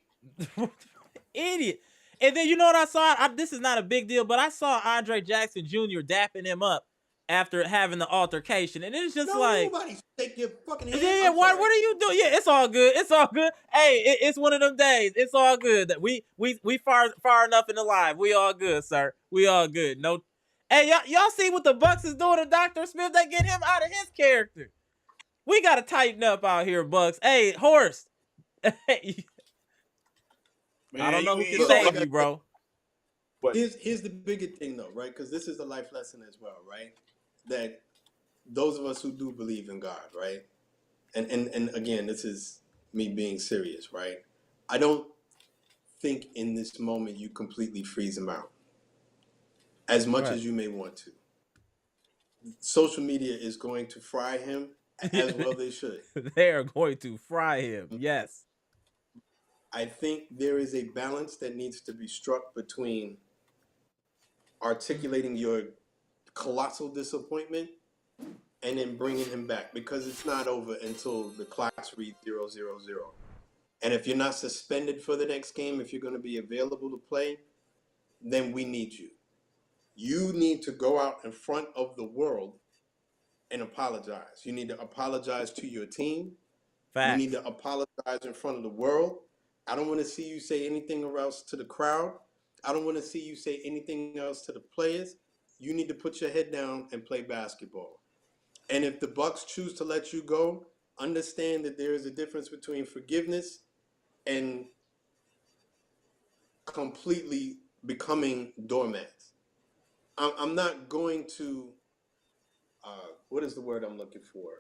Idiot. And then you know what I saw? This is not a big deal, but I saw Andre Jackson Jr. dapping him up after having the altercation. And it's just like... Nobody take your fucking hand. Yeah, what are you doing? Yeah, it's all good. It's all good. Hey, it's one of them days. It's all good. That we far enough in the live. We all good, sir. We all good. No... Hey, y'all see what the Bucks is doing to Dr. Smith? They get him out of his character. We got to tighten up out here, Bucks. Hey, Horst. Hey. Man, I don't know who can save you, bro. Here's the bigger thing, though, right? Because this is a life lesson as well, right? That those of us who do believe in God, right? And again, this is me being serious, right? I don't think in this moment you completely freeze him out as much as you may want to. Social media is going to fry him as well they should. They are going to fry him, yes. I think there is a balance that needs to be struck between articulating your colossal disappointment and then bringing him back, because it's not over until the clocks read 0-0-0. And if you're not suspended for the next game, if you're going to be available to play, then we need you. You need to go out in front of the world and apologize. You need to apologize to your team. Facts. You need to apologize in front of the world. I don't want to see you say anything else to the crowd. I don't want to see you say anything else to the players. You need to put your head down and play basketball. And if the Bucks choose to let you go, understand that there is a difference between forgiveness and completely becoming doormats. I'm not going to, what is the word I'm looking for?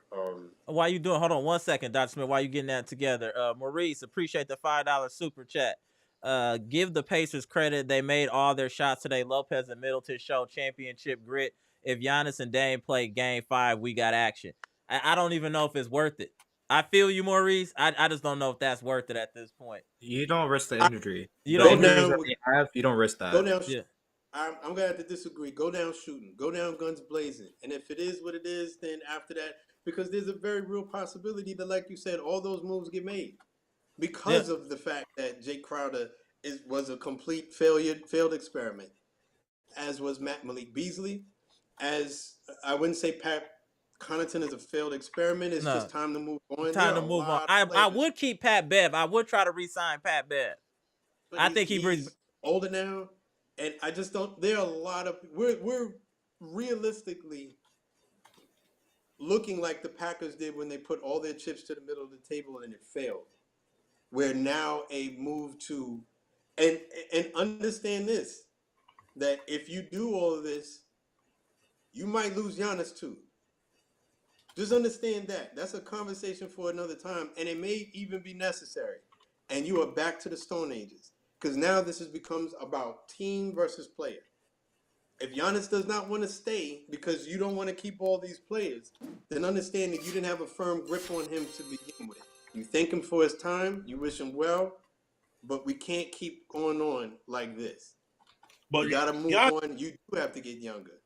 Why you doing? Hold on 1 second, Dr. Smith. Why you getting that together? Maurice, appreciate the $5 super chat. Give the Pacers credit. They made all their shots today. Lopez and Middleton show championship grit. If Giannis and Dame play game 5, we got action. I don't even know if it's worth it. I feel you, Maurice. I just don't know if that's worth it at this point. You don't risk the injury. You don't risk that. Go down. Yeah. I'm going to have to disagree. Go down shooting. Go down guns blazing. And if it is what it is, then after that, because there's a very real possibility that, like you said, all those moves get made because of the fact that Jay Crowder was a complete failed experiment, as was Malik Beasley, as I wouldn't say Pat Connaughton is a failed experiment. It's just time to move on. Time to move on. I would keep Pat Bev. I would try to re-sign Pat Bev. But I think he's older now. And I just don't. There are a lot of we're realistically looking like the Packers did when they put all their chips to the middle of the table and it failed. We're now a move to, and understand this, that if you do all of this, you might lose Giannis too. Just understand that. That's a conversation for another time, and it may even be necessary. And you are back to the Stone Ages. Because now this becomes about team versus player. If Giannis does not want to stay because you don't want to keep all these players, then understand that you didn't have a firm grip on him to begin with. You thank him for his time. You wish him well. But we can't keep going on like this. But you got to move on. You do have to get younger.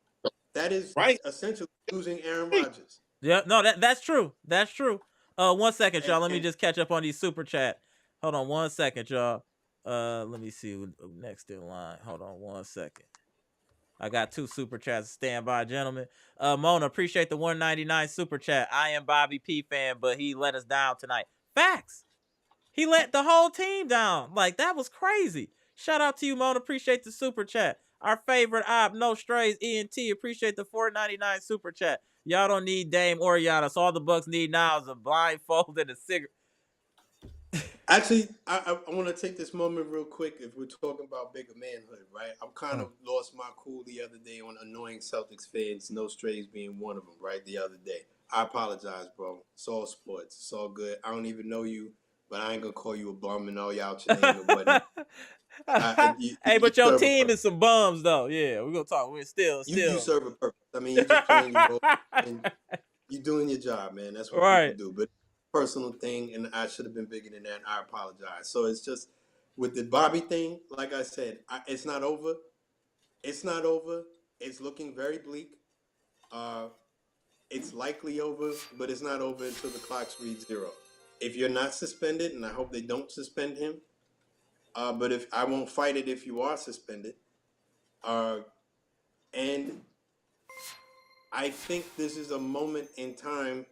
That is essentially losing Aaron Rodgers. Yeah, no, that's true. That's true. 1 second, y'all. Let me just catch up on these super chat. Hold on 1 second, y'all. Let me see next in line. Hold on 1 second. I got 2 super chats. Stand by, gentlemen. Mona, appreciate the $1.99 super chat. I am Bobby P fan, but he let us down tonight. Facts. He let the whole team down. Like, that was crazy. Shout out to you, Mona. Appreciate the super chat. Our favorite op, No Strays, ENT. Appreciate the $4.99 super chat. Y'all don't need Dame or Giannis. All the Bucks need now is a blindfold and a cigarette. Actually, I want to take this moment real quick. If we're talking about bigger manhood, right? I'm kind of lost my cool the other day on annoying Celtics fans, No Strays being one of them, right? The other day. I apologize, bro. It's all sports. It's all good. I don't even know you, but I ain't going to call you a bum and all you out your name and whatnot. Hey, but your serve a team purpose. is some bums, though. Yeah, we're going to talk. We're still. You serve a purpose. I mean, you're just playing your role and you're doing your job, man. That's what Right. people do. But personal thing, and I should have been bigger than that. I apologize. So it's just with the Bobby thing, like I said, it's not over. It's not over. It's looking very bleak. It's likely over, but it's not over until the clocks read 0. If you're not suspended, and I hope they don't suspend him, but if I won't fight it if you are suspended, and I think this is a moment in time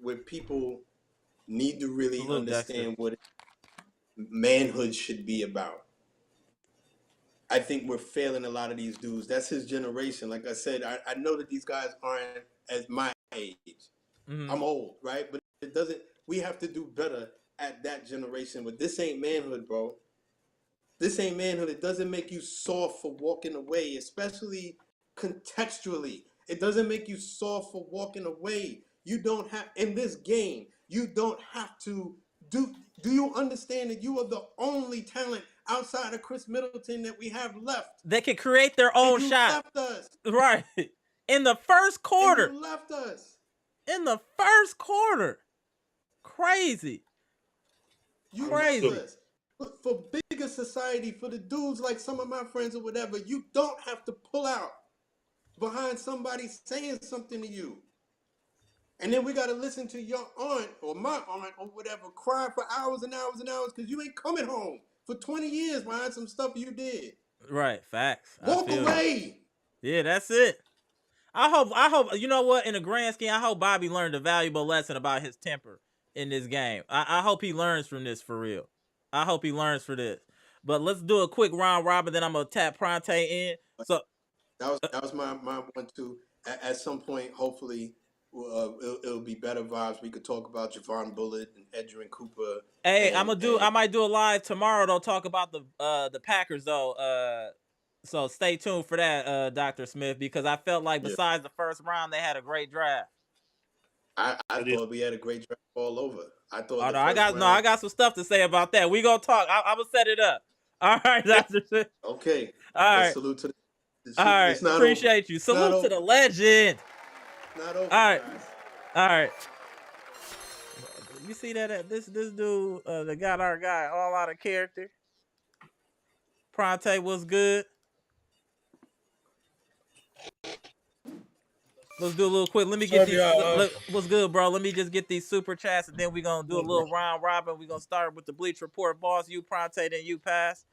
where people need to really understand what manhood should be about. I think we're failing a lot of these dudes. That's his generation. Like I said, I know that these guys aren't as my age. Mm-hmm. I'm old, right? But it doesn't. We have to do better at that generation. But this ain't manhood, bro. This ain't manhood. It doesn't make you soft for walking away, especially contextually. It doesn't make you soft for walking away. You don't have, in this game, you don't have to do you understand that you are the only talent outside of Chris Middleton that we have left? They can create their own shot. Left us. Right. In the first quarter. And you left us. In the first quarter. Crazy. You left us. For bigger society, for the dudes like some of my friends or whatever, you don't have to pull out behind somebody saying something to you. And then we got to listen to your aunt or my aunt or whatever cry for hours and hours and hours because you ain't coming home for 20 years behind some stuff you did. Right. Facts. Walk away. Yeah, that's it. I hope, you know what, in the grand scheme, I hope Bobby learned a valuable lesson about his temper in this game. I hope he learns from this for real. I hope he learns for this. But let's do a quick round robin, then I'm going to tap Pronte in. So that was my one too. At some point, hopefully, it'll be better vibes. We could talk about Javon Bullitt and Edgerrin Cooper. Hey, I might do a live tomorrow though, talk about the Packers though. So stay tuned for that, Dr. Smith, because I felt like besides the first round, they had a great draft. I thought we had a great draft all over. I thought. Oh, no, I got some stuff to say about that. We gonna talk. I'm gonna set it up. All right, Dr. Smith. Okay. All right. Salute to all right. Appreciate over. You. Salute to the legend. Not over. All right. Guys. All right. You see that this dude that got our guy all out of character. Pronte was good. Let's do a little quick. Let me get these. What's good, bro? Let me just get these super chats, and then we're going to do a little round robin. We're going to start with the Bleach Report. Boss, you, Pronte, then you pass.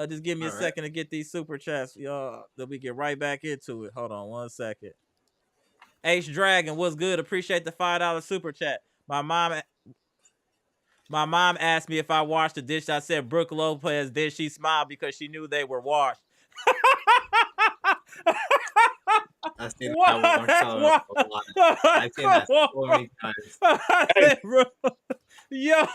Just give me a second to get these super chats, y'all. Then we get right back into it. Hold on 1 second. H Dragon, what's good? Appreciate the $5 super chat. My mom asked me if I washed the dish. I said Brooke Lopez did. She smiled because she knew they were washed. I've seen that I've seen that so many times. Yo.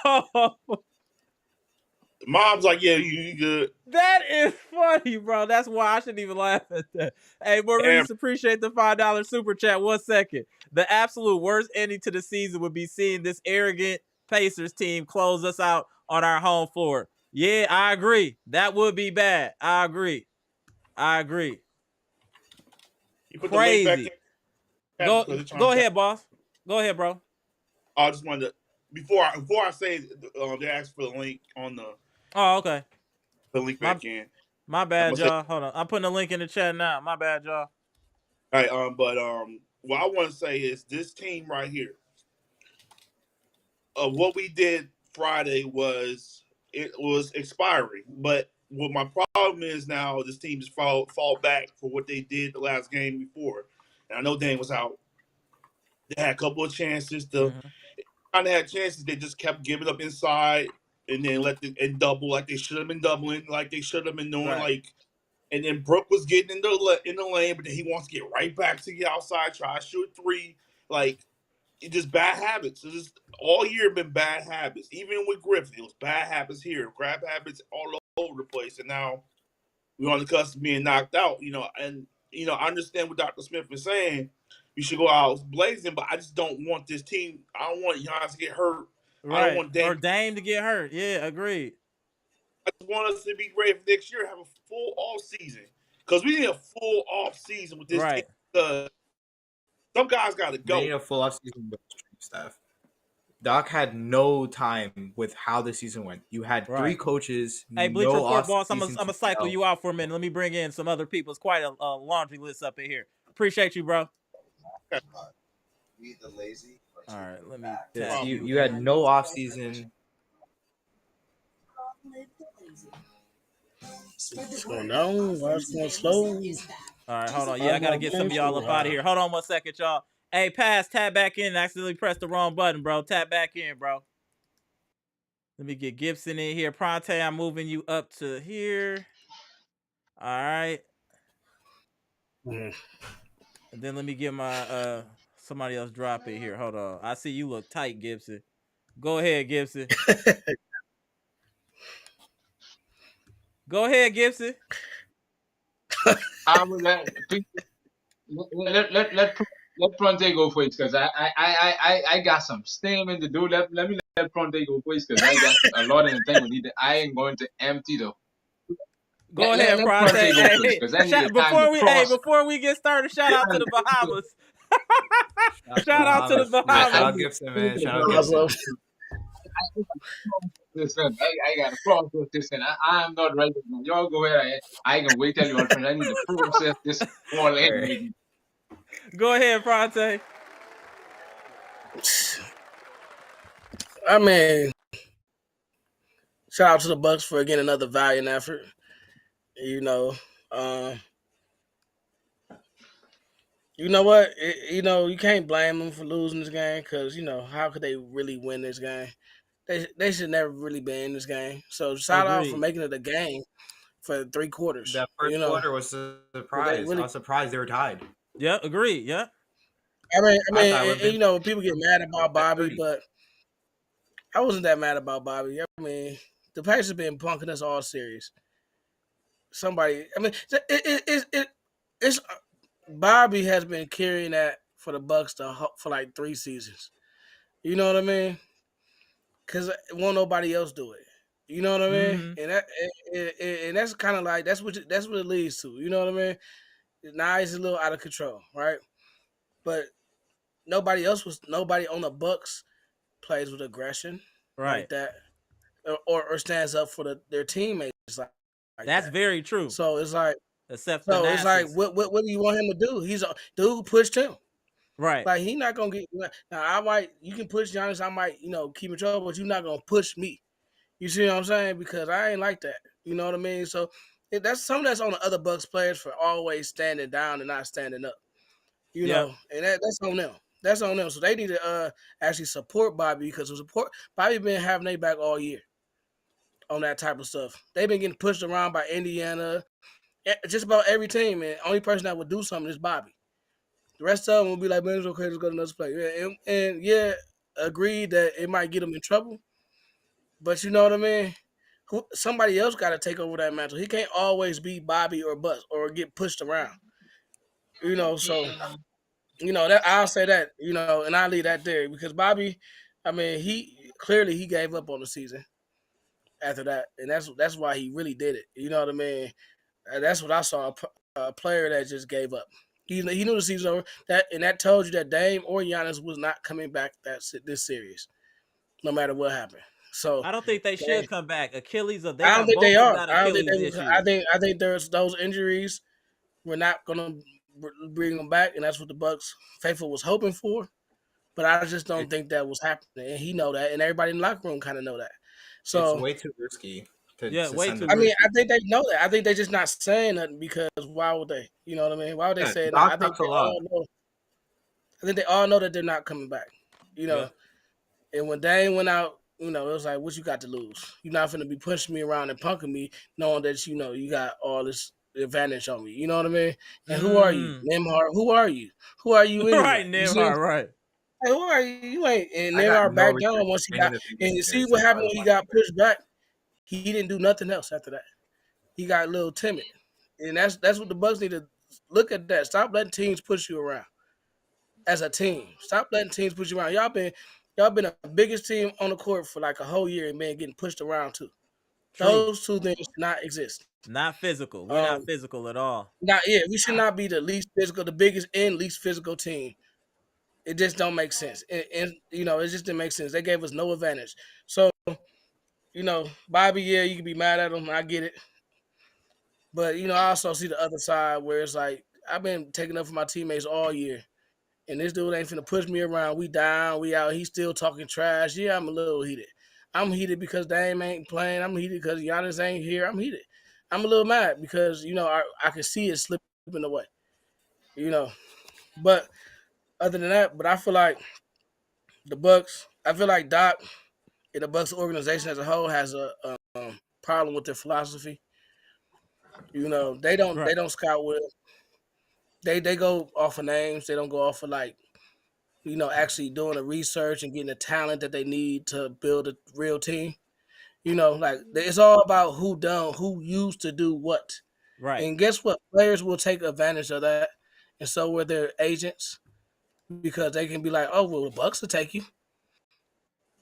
Mom's like, yeah, you good. That is funny, bro. That's why I shouldn't even laugh at that. Hey, Maurice, appreciate the $5 super chat. 1 second. The absolute worst ending to the season would be seeing this arrogant Pacers team close us out on our home floor. Yeah, I agree. That would be bad. I agree. You put crazy. The link back in. Go ahead, boss. Go ahead, bro. I just wanted to before I say they asked for the link on the. Oh, okay. The link back in. My bad, y'all. Hold on. I'm putting the link in the chat now. My bad, y'all. All right. But what I want to say is this team right here. What we did Friday was expiring, but what my problem is now, this team just fall back for what they did the last game before. And I know Dame was out. They had a couple of chances to. They had chances. They just kept giving up inside. and then double like they should have been doubling, like they should have been doing, Right. like. And then Brook was getting in the lane, but then he wants to get right back to the outside, try to shoot three. Like, it's just bad habits. It's just all year been bad habits. Even with Griffin, it was bad habits here, crap habits all over the place. And now we're on the cusp of being knocked out. And I understand what Dr. Smith is saying. We should go out blazing, but I just don't want this team. I don't want Giannis to get hurt. Right. I don't want Dame to get hurt. Yeah, agreed. I just want us to be ready for next year, have a full off season. Because we need a full off season with this team. Some guys got to go. We need a full off season with staff. Doc had no time with how the season went. You had three coaches. Hey, Bleacher Report boss, I'm gonna cycle you out for a minute. Let me bring in some other people. It's quite a laundry list up in here. Appreciate you, bro. Read the lazy. All right, let me. You had no off season. What's going on? Why it's going slow? All right, hold on. Yeah, I gotta get some of y'all up out of here. Hold on 1 second, y'all. Hey, pass, tap back in. Accidentally pressed the wrong button, bro. Tap back in, bro. Let me get Gibson in here. Pronte, I'm moving you up to here. All right. And then let me get my somebody else drop in here. Hold on. I see you look tight, Gibson. Go ahead, Gibson. Go ahead, Gibson. I would let Pronte go first because I got some steaming to do. Let me let Pronte go first because I got a lot of the thing we need. I ain't going to empty though. Go ahead, Pronte. Before we get started, shout out to the Bahamas. Shout out to the Bahamas. Shout out Gibson, man. Shout out Gibson. Listen, I got to process this, and I'm not ready. Y'all go ahead. I can wait till you all friends. I need to process this all in. Go ahead, Pronte. I mean, shout out to the Bucks for getting another valiant effort. You know what? You can't blame them for losing this game because how could they really win this game? They should never really be in this game. So shout out for making it a game for 3 quarters. That first quarter was a surprise. I was surprised they were tied. Yeah, agreed. Yeah. I mean, people get mad about Bobby, but I wasn't that mad about Bobby. I mean, the Pacers have been punking us all series. It's Bobby has been carrying that for the Bucks for like 3 seasons. You know what I mean? Because won't nobody else do it. You know what I mean? Mm-hmm. And that's kind of like that's what it leads to. You know what I mean? Now he's a little out of control, right? But nobody on the Bucks plays with aggression like that, or stands up for their teammates like that's that. Very true. So it's like, it's like, what do you want him to do? He's a dude who pushed him. Right. Like, he not going to get – now, you can push Giannis. I might, keep in trouble, but you're not going to push me. You see what I'm saying? Because I ain't like that. You know what I mean? So, that's something that's on the other Bucks players for always standing down and not standing up. You know? And that's on them. That's on them. So, they need to actually support Bobby because Bobby been having their back all year on that type of stuff. They've been getting pushed around by Indiana, just about every team, and the only person that would do something is Bobby. The rest of them will be like, man, it's okay, let's go to another play. And agreed that it might get him in trouble. But you know what I mean? Somebody else got to take over that mantle. He can't always be Bobby or Bust or get pushed around. So, that I'll say that, and I'll leave that there. Because Bobby, I mean, he gave up on the season after that. And that's why he really did it. You know what I mean? That's what I saw, a player that just gave up. He knew the season over. That told you that Dame or Giannis was not coming back this series, no matter what happened. So I don't think they should come back. Achilles, I don't think they are. I think there's those injuries. We're not gonna bring them back, and that's what the Bucks faithful was hoping for. But I just don't think that was happening, and he know that, and everybody in the locker room kind of know that. So it's way too risky. Way too. I mean, I think they know that. I think they're just not saying nothing because why would they? You know what I mean? Why would they say that? I think they all know. I think they all know that they're not coming back. And when Dame went out, it was like, what you got to lose? You're not finna be pushing me around and punking me, knowing that you got all this advantage on me. You know what I mean? And who are you, Neymar? Who are you? Who are you anyway? Right, You see what I'm Neymar, right. Hey, who are you? You ain't. And I got Neymar no back respect down for once he any got. of the And you things see that what said happened by the when he Miami got pushed back? He didn't do nothing else after that. He got a little timid, and that's what the Bucks need to look at. That stop letting teams push you around as a team. Stop letting teams push you around. Y'all been the biggest team on the court for like a whole year and been getting pushed around too. True. Those two things should not exist. Not physical. We're not physical at all. We should not be the least physical, the biggest and least physical team. It just don't make sense. And it just didn't make sense. They gave us no advantage. So, Bobby, yeah, you can be mad at him. I get it. But, I also see the other side where it's like, I've been taking up for my teammates all year. And this dude ain't finna push me around. We down, we out. He's still talking trash. Yeah, I'm a little heated. I'm heated because Dame ain't playing. I'm heated because Giannis ain't here. I'm heated. I'm a little mad because, I can see it slipping away. But other than that, I feel like the Bucks, I feel like Doc and the Bucks organization as a whole has a problem with their philosophy. They don't scout well. They go off of names. They don't go off of actually doing the research and getting the talent that they need to build a real team. It's all about who used to do what. Right. And guess what? Players will take advantage of that, and so will their agents, because they can be like, "Oh, well, the Bucks will take you."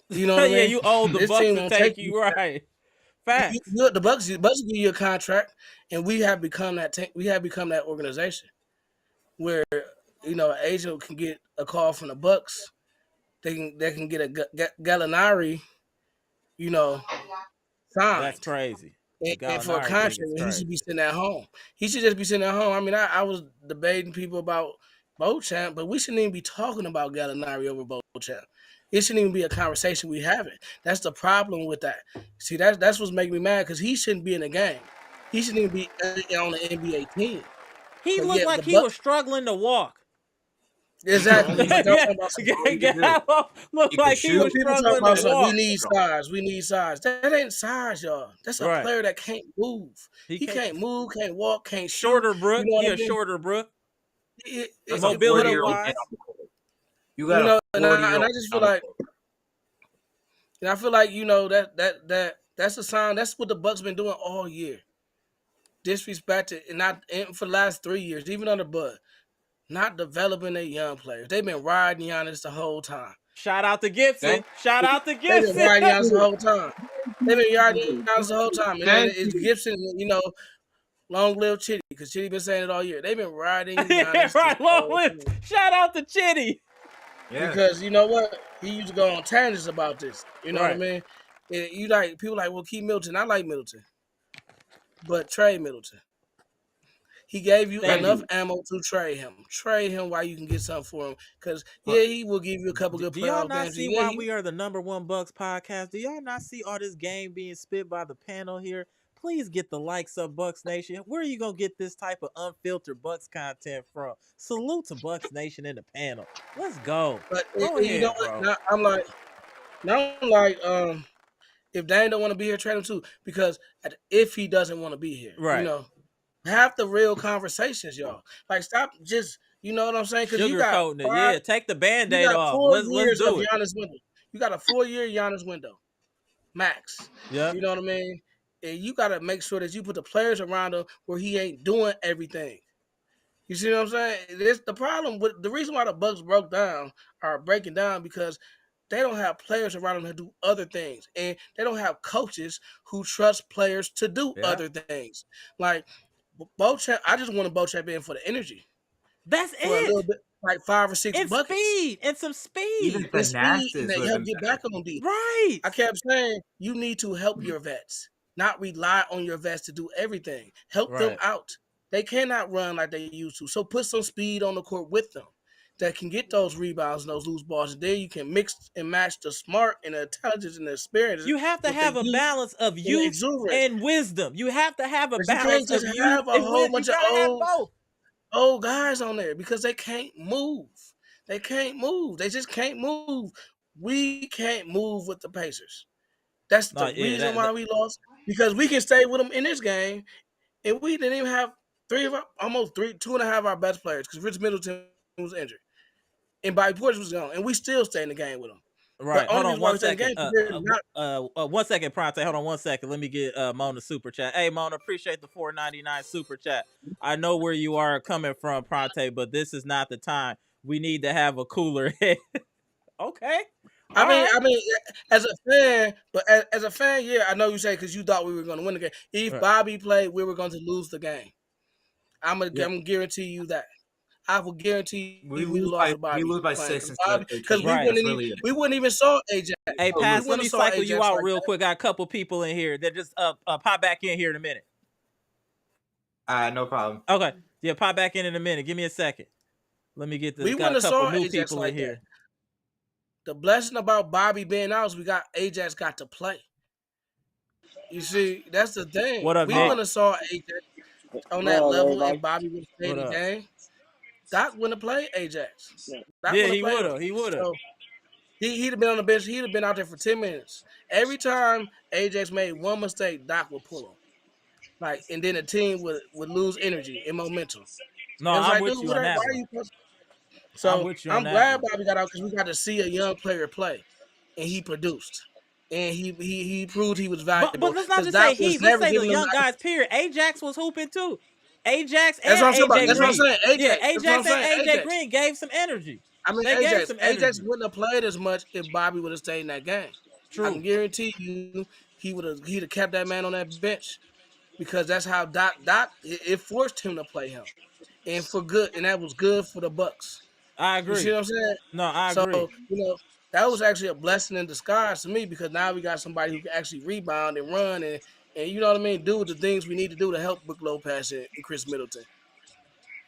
You know what I Yeah, mean? you owe the This Bucks team to won't take take you, right. you. Facts. The Bucks give you a contract, and we have become that. We have become that organization where an agent can get a call from the Bucks. They can get a Gallinari, That's signed. crazy. The And for a Gallinari contract, thing is he should crazy. be sitting at home. He should just be sitting at home. I mean, I was debating people about Beauchamp, but we shouldn't even be talking about Gallinari over Beauchamp. It shouldn't even be a conversation we having. That's the problem with that. See, that's what's making me mad, because he shouldn't be in the game. He shouldn't even be on the NBA team. He But looked yet like the he was Bucks, struggling to walk. exactly. But y'all Yeah, talking about some. He could do. looked He could like he shoot. was But people talk struggling to about Defend. something. We walk. need size. We need size. That ain't size, y'all. That's a Right. player that can't move. He He can't. can't move, can't walk, can't shoot. Shorter You Brook. know He what I a mean? shorter Brook. That's a Mobility 40-year-old man wise. on the court. You got a And I 40-year-old just man feel on the like, court. that's a sign. That's what the Bucks been doing all year. Disrespected, and for the last 3 years, even under Bud, not developing their young players. They've been riding Giannis the whole time. Shout out to Gibson. Thank Shout out to They've been Gibson. riding Giannis the whole time. They've been riding Giannis the whole time. And then thank it's you. Gibson, long live Chitty, because Chitty been saying it all year. They've been riding Yeah, Giannis the right. Long whole live. time. Shout out to Chitty. Yeah. Because you know what? He used to go on tangents about this. You know what I Right. mean? And people like, well, keep Middleton. I like Middleton. But trade Middleton. He gave you Thank enough you. ammo to trade him. Trade him while you can get something for him. Because, yeah, he will give you a couple good Do y'all playoff not games. see Yeah, why we are the #1 Bucks podcast? Do y'all not see all this game being spit by the panel here? Please get the likes up, Bucks Nation. Where are you gonna get this type of unfiltered Bucks content from? Salute to Bucks Nation in the panel. Let's go. but Go you know ahead, what? bro. If Dane don't want to be here, trade him too. Because if he doesn't want to be here, Right. have the real conversations, y'all. Like, stop just, you know what I'm saying? Because you got Sugarcoating it. Yeah, take the band-aid off. 4 Let's years of do it. Giannis window. You got a 4-year Giannis window, max. Yeah. You know what I mean? And you got to make sure that you put the players around him where he ain't doing everything. You see what I'm saying? It's the problem with the reason why the Bucks are breaking down, because they don't have players around them to do other things, and they don't have coaches who trust players to do other things. Like Beauchamp, I just wanted Beauchamp in for the energy, That's for a little it. bit, like 5 or 6 And buckets. speed. And some Even speed. And speed, and Thanasis they would have help been get better. back on D. Right. I kept saying, you need to help your vets, not rely on your vets to do everything. Help them out. They cannot run like they used to. So put some speed on the court with them that can get those rebounds and those loose balls. And then you can mix and match the smart and the intelligence and the experience. You have to with have the a youth balance of and the youth exuberance. and wisdom. You have to have a But you balance can't just of youth have a and whole wisdom. bunch You of gotta have both. old guys on there, because they can't move. They can't move. They just can't move. We can't move with the Pacers. That's No, the yeah, reason why we lost, because we can stay with them in this game, and we didn't even have almost 2.5 of our best players because Rich Middleton was injured, and Bobby Portis was gone, and we still stay in the game with them. right. The Hold only on reason why one we stay in the second. game is they're not. 1 second, Pronte. Hold on 1 second. Let me get Mona super chat. Hey, Mona, appreciate the $4.99 super chat. I know where you are coming from, Pronte, but this is not the time. We need to have a cooler head. Okay. I mean, right. as a fan, as a fan, yeah, I know you say because you thought we were going to win the game. If Right. Bobby played, we were going to lose the game. I'm Yeah. gonna guarantee you that. I will guarantee We you we lose lost by to Bobby 6 because we Right. wouldn't even saw AJ. Hey, We Pass, let wouldn't me have saw cycle you Ajax out like real that. quick. Got a couple people in here that just pop back in here in a minute. No problem. Okay. Yeah, pop back in a minute. Give me a second. Let me get this. We Got wouldn't a have couple saw new Ajax people like in that. here. The blessing about Bobby being out is we got Ajax got to play. You see, that's the thing. What up, We Nick? wouldn't have saw Ajax on that level if Bobby would have played What the up? game. Doc wouldn't have played Ajax. Doc Yeah, would he have played would him. have. He would have. So he'd have been on the bench. He'd have been out there for 10 minutes. Every time Ajax made one mistake, Doc would pull him. Like, and then the team would lose energy and momentum. No, It was I'm like, with dude, you why on that are one. you pushing? I'm So with you on I'm that glad one. Bobby got out because we got to see a young player play, and he produced, and he proved he was valuable. But let's not Because just say Doc he. was Let's never say the giving him. young guys. Period. Ajax was hooping too. Ajax That's and what I'm saying about. AJ That's what I'm Green. saying. Yeah, Ajax. That's what I'm Ajax and saying. AJ Ajax. Green gave some energy. I mean, They gave Ajax. some Ajax energy. wouldn't have played as much if Bobby would have stayed in that game. I can True. guarantee you, he'd have kept that man on that bench because that's how Doc it forced him to play him, and for good, and that was good for the Bucks. I You see agree. what I'm saying? No, I So, agree. that was actually a blessing in disguise to me because now we got somebody who can actually rebound and run and you know what I mean, do the things we need to do to help Brook Lopez and Chris Middleton.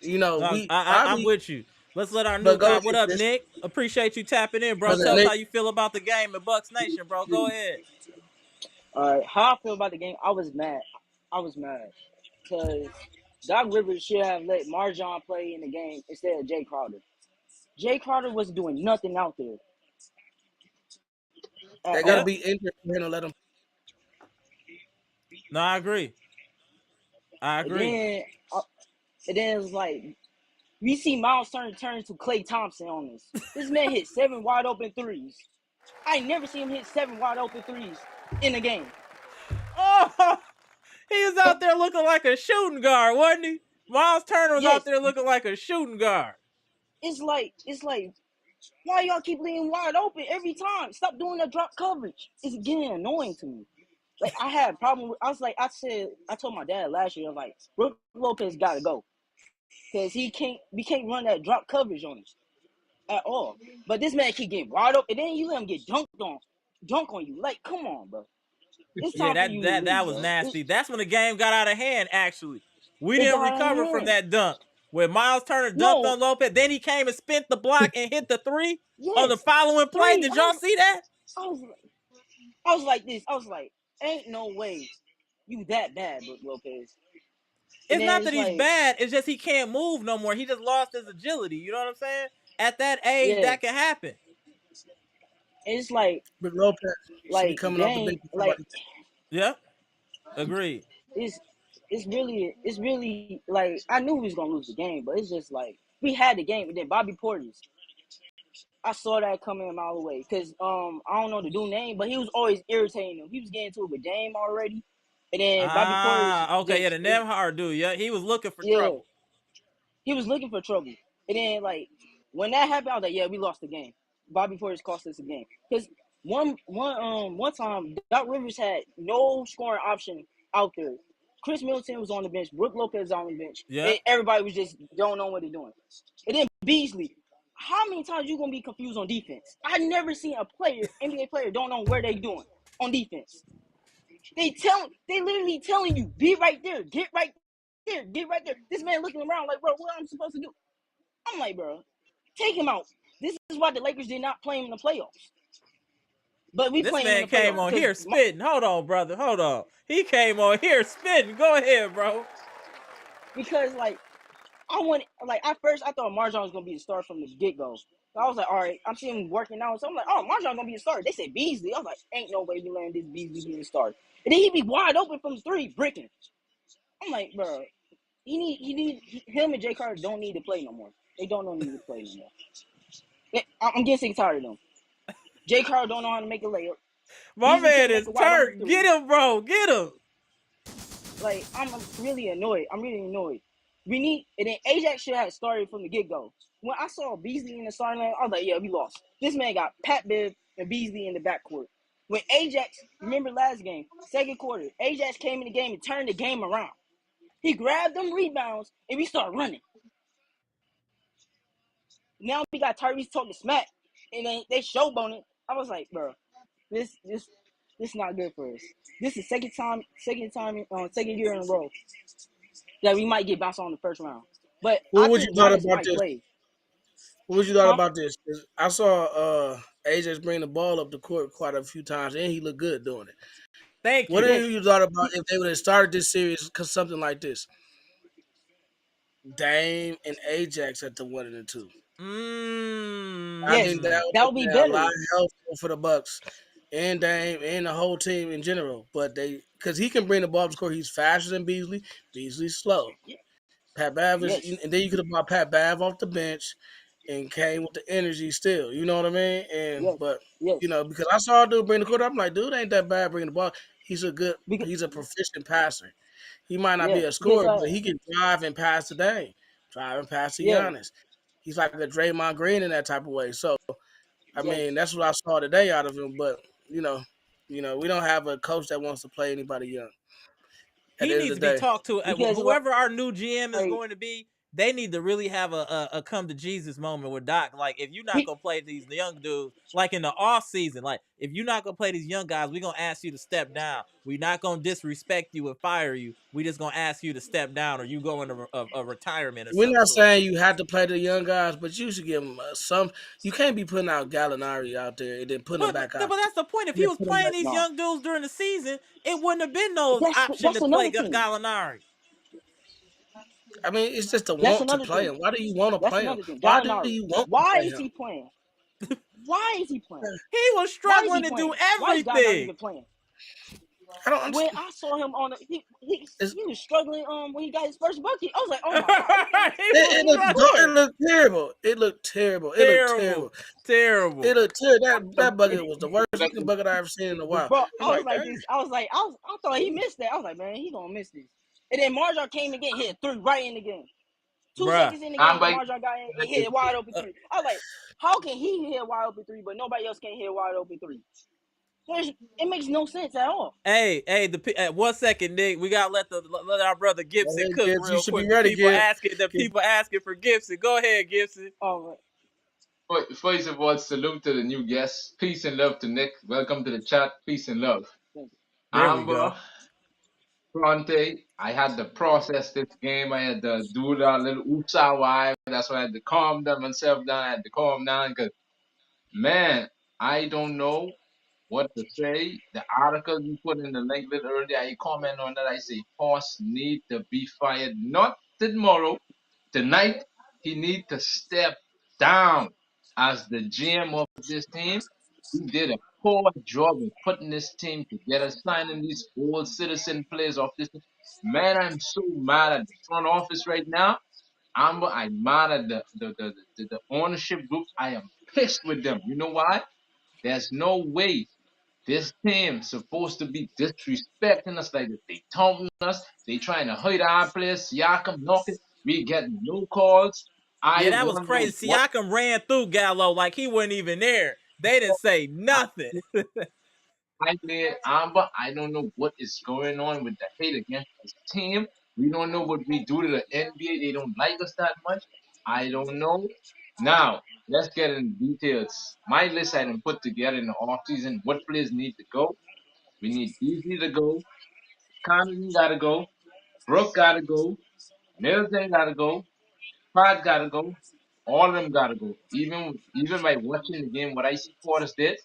No, I'm Bobby, with you. Let's let our new but go guy. ahead, What up, Chris. Nick? Appreciate you tapping in, bro. Brother Tell us Nick. how you feel about the game at Bucks Nation, bro. Go ahead. How I feel about the game, I was mad. Because Doc Rivers should have let Marjon play in the game instead of Jay Crowder. Jay Crowder was doing nothing out there at They gotta Yep. all. be injured for him to let him. No, I agree. I And agree. then, uh, and then it was like we see Miles turn to Klay Thompson on us. This man hit 7 wide open threes. I never seen him hit 7 wide open threes in the game. Oh, he was out there looking like a shooting guard, wasn't he? Miles Turner was out Yes, there looking like a shooting guard. it's like why y'all keep leaving wide open every time? Stop doing that drop coverage. It's getting annoying to me. Like I had a problem with. I told my dad last year. I was like, Brook Lopez got to go because we can't run that drop coverage on us at all. But this man keep getting wide open, and then you let him get dunk on you. Like, come on, bro. It's Yeah, time for you to that leave, was bro. nasty. That's when the game got out of hand. Actually, we It didn't got out of recover from hand. that dunk when Miles Turner dunked No, on Lopez. Then he came and spent the block and hit the three on the yes, following play. 3. Did y'all see that? I was I was like this. I was like, ain't no way you that bad, Brook Lopez. And It's then not it's that he's like, bad. It's just he can't move no more. He just lost his agility. You know what I'm saying? At that age, yeah, that can happen. it's Brook Lopez should be coming off the bench. dang, like Yep. Agreed. it's it's really like I knew we was gonna lose the game, but it's just like we had the game, and then Bobby Portis, I saw that coming a mile away because I don't know the dude name, but he was always irritating him. He was getting to it with Dame already, and then Bobby Portis Okay. Yeah, the Nemhard dude. Yeah, he was looking for yeah, trouble. he was looking for trouble, and then like when that happened, I was like, yeah, we lost the game. Bobby Portis cost us a game because one time Doc Rivers had no scoring option out there. Chris Middleton was on the bench. Brook Lopez was on the bench. And Yep. everybody was just don't know what they're doing. And then Beasley. How many times you gonna be confused on defense? I never seen a player, NBA player, don't know where they doing on defense. They literally telling you, be right there, get right there, get right there. This man looking around like, bro, what am I supposed to do? I'm like, bro, take him out. This is why the Lakers did not play him in the playoffs. But we This playing him in man the came playoffs on because here spitting. Hold on, brother. Hold on. He came on here spitting. Go ahead, bro. like at first I thought Marjon was gonna be the star from the get go. So I was like, all right, I'm seeing him working out. So I'm like, oh, Marshall gonna be a starter. They said Beasley. I was like, ain't no way we land this Beasley being a starter. And then he be wide open from 3, bricking. I'm like, bro, him and Jay Carter don't need to play no more. They don't need to play no more. I'm getting sick and tired of them. Jay Carter don't know how to make a layup. My Beasley man can't make is a wide open Turk. 3. Get him, bro. Get him. Like, I'm really annoyed. I'm really annoyed. We need, and then Ajax should have started from the get-go. When I saw Beasley in the starting line, I was like, yeah, we lost. This man got Pat Bev and Beasley in the backcourt. When Ajax, remember last game, second quarter, Ajax came in the game and turned the game around. He grabbed them rebounds, and we start running. Now we got Tyrese talking smack, and they showboating. I was like, bro, this not good for us. This is second year in a row that we might get bounced on the first round. But I What would you think thought Giannis about might this? play. What would you thought Huh? about this? 'Cause I saw Ajax bring the ball up the court quite a few times, and he looked good doing it. Thank What you. have Yes. you thought about if they would have started this series because something like this? Dame and Ajax at the 1 and the 2. I think Yes. that Mmm. would That have would be been a lot better. helpful for the Bucks and Dame and the whole team in general. But because he can bring the ball up the court, he's faster than Beasley. Beasley's slow. Pat Bev is, Yes. and then you could have brought Pat Bev off the bench and came with the energy still. You know what I mean? Yes. But Yes. because I saw a dude bring the court, I'm like, dude ain't that bad bringing the ball. He's Because he's a proficient passer. He might not yeah. be a Because scorer, but he can drive and pass the Dame, drive and pass to yeah. Giannis. He's like a Draymond Green in that type of way. So I Yes. mean, that's what I saw today out of him. But you know, we don't have a coach that wants to play anybody young. At He the end needs of to the be day, talked to. Because Whoever our new GM is like going to be, they need to really have a come to Jesus moment with Doc. Like, if you're not he, gonna play these young dudes, like in the off season, like if you're not gonna play these young guys, we're gonna ask you to step down. We're not gonna disrespect you and fire you. We just gonna ask you to step down, or you go into a retirement of we're some not sort. saying you have to play the young guys, but you should give them some. You can't be putting out Gallinari out there and then putting them But back out that's the point. If there. he And then was put 'em playing back. these no. young dudes during the season, it wouldn't have been no option That's to play another thing. Gallinari. I mean, it's just a That's want to another play thing. him. Why do you want to That's play him? another thing. Why do Gallinari. you want to Why play is him? he playing? Why is he playing? He was Why is struggling he to do playing? Why is Gallinari everything. even playing? I don't When understand. I saw him on the, It's, he was struggling when he got his first bucket. I was like, oh my god, He was it, looked it struggling. looked terrible. It looked terrible. It looked Terrible, terrible. terrible. It looked terrible. That bucket was the worst looking bucket I ever seen in a while. bro. I'm I was like, like dang. this. I thought he missed that. I was like, man, he gonna miss this. And then Marjan came and get hit 3 right in the game. 2 Bruh. seconds in the I'm game, by Marjan got in and hit a wide open 3. I was like, how can he hit a wide open 3, but nobody else can hit a wide open 3? It makes no sense at all. Hey, 1 second, Nick. We gotta let our brother Gibson Hey, cook kids, you real should be quick. ready, kid. The people asking for Gibson. Go ahead, Gibson. Oh, first of all, salute to the new guests. Peace and love to Nick. Welcome to the chat. Peace and love. thank you. There we go. Amber, Fronte, I had to process this game. I had to do that little oops-ah why. That's why I had to calm down myself down. I had to calm down because, man, I don't know what to say. The article you put in the link a little earlier, I comment on that. I say Horse need to be fired. Not tomorrow. Tonight, he need to step down as the GM of this team. He did a poor job in putting this team together, signing these old citizen players off this team. Man, I'm so mad at the front office right now. I'm mad at the ownership group. I am pissed with them. You know why? There's no way this team supposed to be disrespecting us like this. They taunting us. They trying to hurt our players. Siakam knocking. We getting no calls. Yeah, I that was wonder crazy. what Siakam ran through Gallo like he wasn't even there. They didn't say nothing. I did, Amber. I don't know what is going on with the hate against this team. We don't know what we do to the NBA. They don't like us that much. I don't know. Now, let's get in details. My list I done put together in the offseason. What players need to go? We need Beasley to go. Condon gotta go. Brooke gotta go. Middleton gotta go. Pratt gotta go. All of them gotta go. Even by watching the game, what I see Portis did,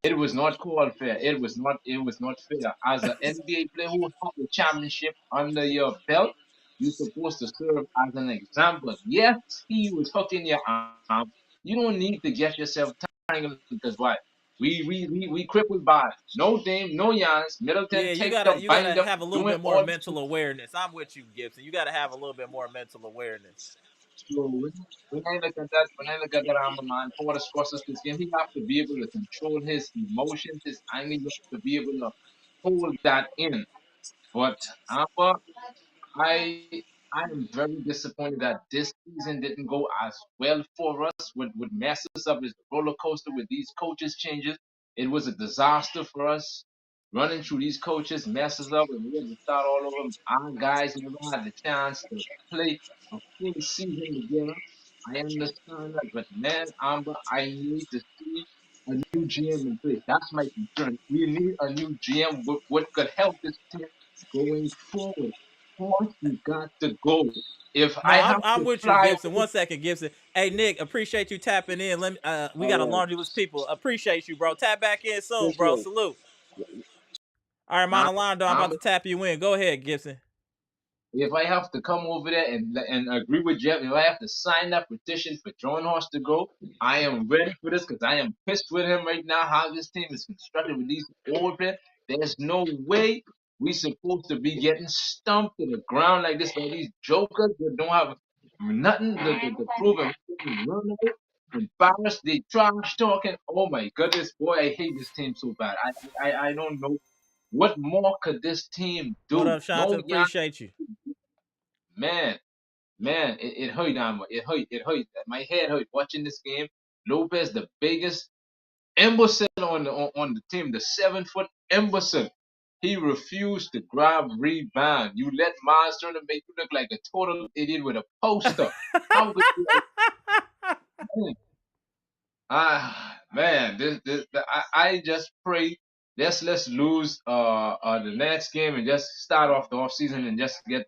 it was not called fair. It was not fair. As an NBA player who has a championship under your belt, you're supposed to serve as an example. Yes, he was hooking your arm. You don't need to get yourself tangled because why? We crippled by no Dame, no Giannis. Middleton Yeah, taped up, you banged gotta up, have a little doing bit more all this. mental awareness. I'm with you, Gibson. You gotta have a little bit more mental awareness. So when I look at that, I'm a man. Portis crosses this game. He have to be able to control his emotions, his anger. He have to be able to hold that in. But Amber, I I am very disappointed that this season didn't go as well for us with messes up this roller coaster with these coaches changes. It was a disaster for us. Running through these coaches messes up and we had to start all over. Our guys never had the chance to play a full season together. I understand that, but man, Amber, I need to see a new GM in place. That's my concern. We need a new GM. What could help this team going forward? Course, you got to go. If No, I have I'm to with you, fly Gibson. away, 1 second, Gibson. Hey, Nick, appreciate you tapping in. We got a uh, laundry list people. Appreciate you, bro. Tap back in soon, bro. listen, Salute. All right, now Monolondo, I'm about I'm to tap you in. Go ahead, Gibson. if I have to come over there and agree with Jeff, if I have to sign that petition for John Horst to go, I am ready for this because I am pissed with him right now. How this team is constructed with these old players, there's no way we supposed to be getting stumped to the ground like this by these jokers that don't have nothing to prove and run of it. Embarrassed, they trash talking. Oh my goodness, boy, I hate this team so bad. I don't know what more could this team What do. up, Shanta? No, yeah, Appreciate you. man. Man, it hurt, Amma. It hurt. It hurt. My head hurt watching this game. Lopez, the biggest imbecile on the team, the 7 foot imbecile. He refused to grab rebound. You let Miles Turner make you look like a total idiot with a poster. How could you? Man, I just pray let's lose the next game and just start off the offseason and just get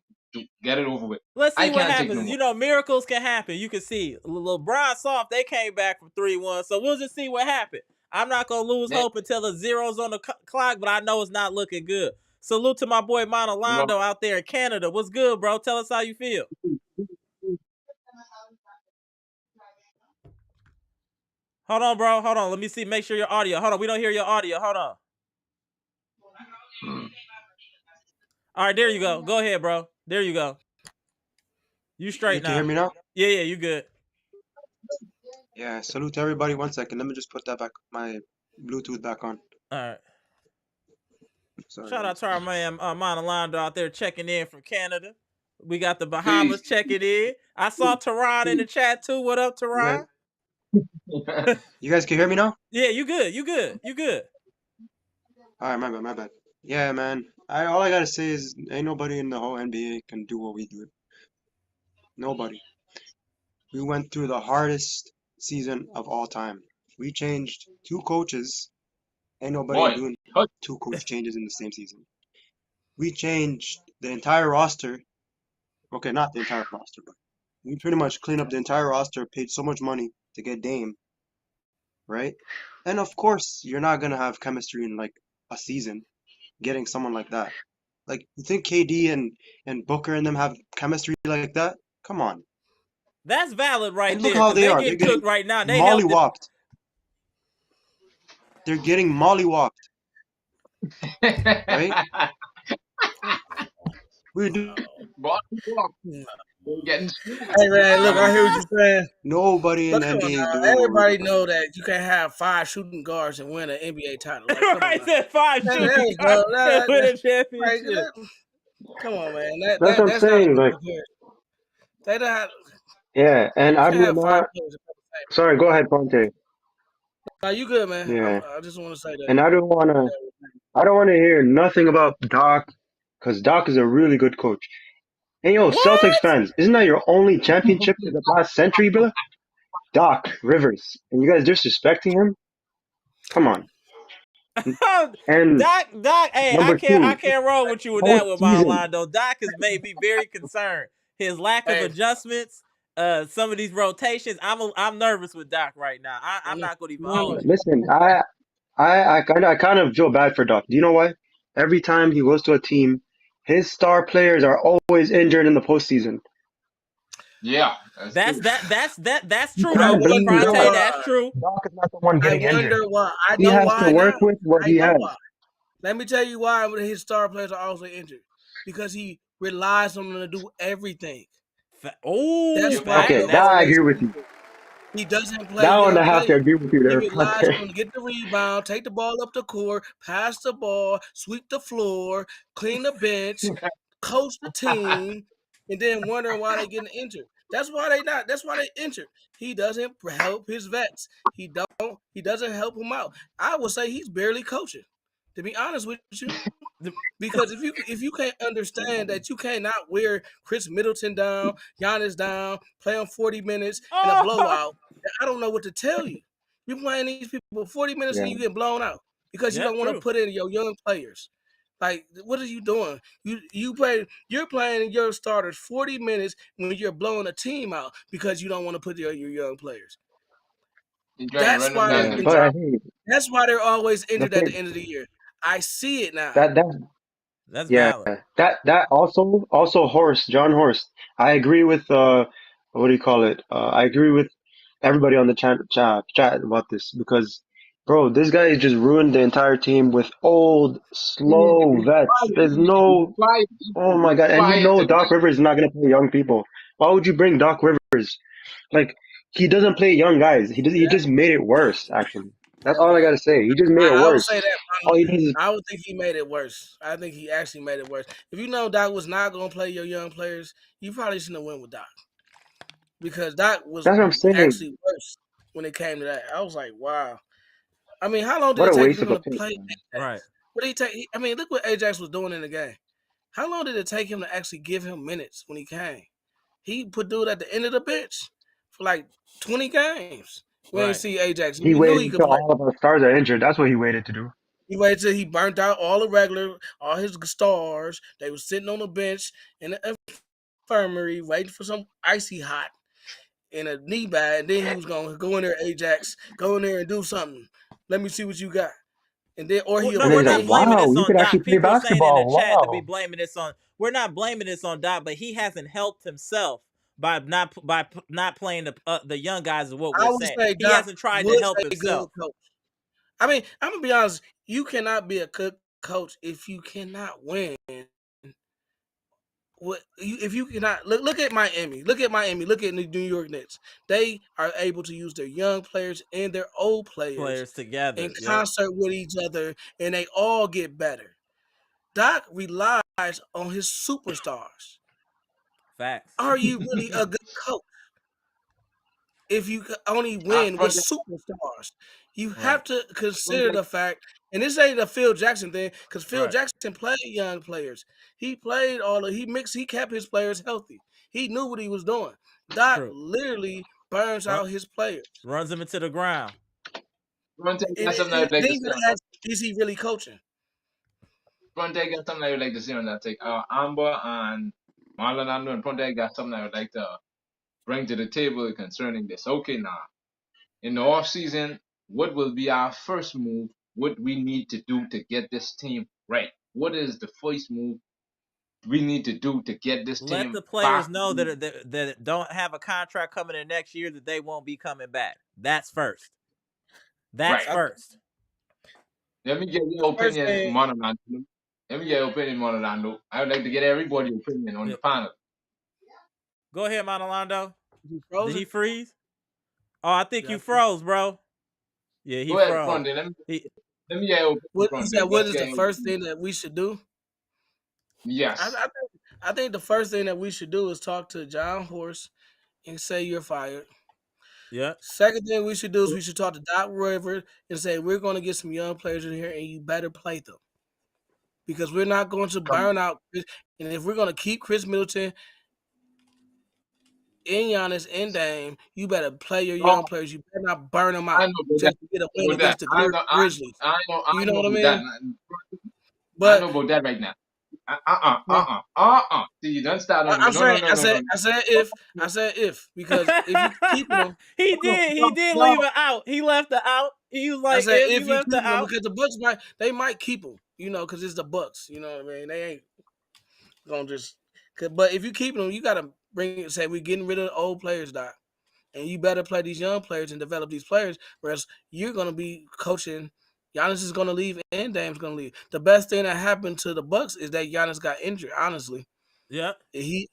it over with. Let's see I what can't take no happens. more. You know, miracles can happen. You can see LeBron soft. They came back from 3-1, so we'll just see what happened. I'm not gonna lose Man, hope until the zero's on the clock, but I know it's not looking good. Salute to my boy you Monolondo out there in Canada. What's good, bro? Tell us how you feel. know, Hold on, bro. Hold on. Let me see. Make sure your audio. Hold on. We don't hear your audio. Hold on. All right, there you go. Go ahead, bro. There you go. You straight You can hear now. me now? Yeah, you good. Yeah, salute to everybody. 1 second. Let me just put that back, my Bluetooth back on. All right. Sorry, Shout out guys. to our man Monolondo out there checking in from Canada. We got the Bahamas peace. checking in. I saw Teron in the chat too. What up, You Teron? you guys can hear me now? Yeah, you good. You good. You good. All right, my bad. Yeah, man. All I gotta say is ain't nobody in the whole NBA can do what we do. Nobody. We went through the hardest season of all time. We changed 2 coaches. Ain't nobody Boy, doing hurt. 2 coach changes in the same season. We changed the entire roster. Okay, not the entire roster, but we pretty much cleaned up the entire roster, paid so much money to get Dame, right? And of course, you're not gonna have chemistry in like a season getting someone like that. Like, you think KD and Booker and them have chemistry like that? Come on. That's valid right And look there, how because they they are. They're getting cooked getting right now. They held it. mollywopped. They're getting mollywopped, right? We're doing Boy, they're getting smacked. Hey man, look, I hear what you're saying. nobody in But the come on NBA is now, doing what we're everybody doing. know that you can have 5 shooting guards and win an NBA title. Like, come on Right now. there, 5 That shooting ain't guards no, and win a like, championship. come on, man. That's what I'm That's not a saying. good Like, comparison. They don't. yeah, and You I can't do have 5 not. players at the same Sorry, go ahead, Ponte. No, you good, man. Yeah, I just want to say that. and I don't want to. I don't want to hear nothing about Doc, because Doc is a really good coach. And yo, Celtics What? fans, isn't that your only championship in the last century, brother? Doc Rivers, and you guys disrespecting him? Come on. And Doc, hey, I number two, can't roll with you with that with postseason. Monolondo. Doc has made me very concerned. His lack of Hey, adjustments, some of these rotations. I'm nervous with Doc right now. I'm not gonna even hold you. Listen, I kind of feel bad for Doc. Do you know why? Every time he goes to a team, his star players are always injured in the postseason. Yeah, That's true. true You though. can't blame wonder Fronte, Doc. that's why. true. Doc is not the one I getting injured. wonder why. I He know has to why work now. with what I he know has. why. Let me tell you why his star players are also injured. Because he relies on them to do everything. That's Oh, why facts. Okay, they're that That's I always agree with you. injured. He doesn't play That one young I have to players. agree with you He there, relies Fonte. on them to get the rebound, take the ball up the court, pass the ball, sweep the floor, clean the bench, coach the team, and then wondering why they getting injured. That's why they injured. He doesn't help his vets. He doesn't help them out. I would say he's barely coaching, to be honest with you. Because if you can't understand that you cannot wear Chris Middleton down, Giannis down, play him 40 minutes in a oh, blowout, I don't know what to tell you. You're playing these people 40 minutes Yeah, and you get blown out because you yeah, don't want to true. put in your young players. Like, what are you doing? You're playing your starters 40 minutes when you're blowing a team out because you don't want to put your young players. He trying to That's run them why down they're yeah. the But injured. I draft. think That's why they're always the injured at the thing end of the year. I see it now. that That's yeah, valid. that also Horst, John Horst. I agree with what do you call it? I agree with everybody on the chat about this because bro, this guy just ruined the entire team with old, slow vets. There's He's no quiet. oh my He's god, and you quiet know Doc tonight. Rivers is not gonna play young people. Why would you bring Doc Rivers? Like he doesn't play young guys. He just made it worse, actually. That's all I gotta say. He just made it I would worse. say that All he does is I would think he made it worse. I think he actually made it worse. If you know Doc was not going to play your young players, you probably shouldn't have went with Doc because Doc was that's what I'm saying. actually worse when it came to that. I was like, wow. I mean, how long did What it a take waste him of a to pick, play man. Right. Ajax? What did he take? I mean, look what Ajax was doing in the game. How long did it take him to actually give him minutes when he came? He put dude at the end of the bench for like 20 games. We ain't Right. see Ajax. He We knew waited he could until play. all of our stars are injured. That's what he waited to do. He waited till he burnt out all the regular, all his stars. They was sitting on the bench in the infirmary waiting for some icy hot in a knee bag. And then he was gonna go in there, Ajax, go in there and do something. Let me see what you got. And then or Well, he'll no, And then we're he's like, not then he blaming might wow, this you on could actually Doc. play People are saying in the basketball. chat to be Wow. blaming this on. We're not blaming this on Doc, but he hasn't helped himself by not playing the young guys. Is what I we're would saying. say He Doc hasn't tried to was help a good himself. coach. I mean, I'm gonna be honest, you cannot be a good coach if you cannot win. If you cannot look at Miami, look at the New York Knicks. They are able to use their young players and their old players Players together. in Yep. concert with each other, and they all get better. Doc relies on his superstars. Facts. Are you really a good coach if you only win with Front superstars? You Right. have to consider the fact, and this ain't a Phil Jackson thing, because Phil Right. Jackson played young players. He played he kept his players healthy. He knew what he was doing. Doc True. literally burns Run, out his players. runs him into the ground. And got something I'd like then to you say on gotta that. ask, is he really coaching? Fronte got something I would like to say on that take. Amber and Marlon Ando and Fronte got something I would like to bring to the table concerning this. Okay, now in the off season, what will be our first move? What we need to do to get this team right? What is the first move we need to do to get this Let team the players back? know that don't have a contract coming in next year that they won't be coming back. That's first. That's Right. first. Let me get The your first opinion, thing, Monolando. Let me get your opinion, Monolando. I would like to get everybody's opinion on the Yep. panel. Go ahead, Monolando. he Did he frozen. freeze? Oh, I think you Yeah. froze, bro. Yeah, he Go ahead, froze. Fronte. He Let me get your opinion, What he Fronte. said? What Let's is get the your first opinion. thing that we should do? Yes. I think the first thing that we should do is talk to John Horst and say you're fired. yeah. Second thing we should do is we should talk to Doc Rivers and say we're going to get some young players in here and you better play them because we're not going to Come. burn out. And if we're going to keep Chris Middleton and Giannis and Dame, you better play your Oh, young players. You better not burn them I out know about that. just to get a win About that. against the I know. Grizzlies. I You know know what I about that. mean? I But know about that right now. huh, See, you don't start on me. I'm No, no, saying, no, no, no. I said if, because if you keep them, he No, did. no, He did no. leave it out. He left it out. He was I like, said if he if you left it keep them, out. because the Bucks might keep them, because it's the Bucks. You know what I mean? They ain't gonna just. But if you keep them, you gotta say we're getting rid of the old players now, and you better play these young players and develop these players, whereas you're gonna be coaching. Giannis is gonna leave and Dame's gonna leave. The best thing that happened to the Bucks is that Giannis got injured. Honestly, Yep.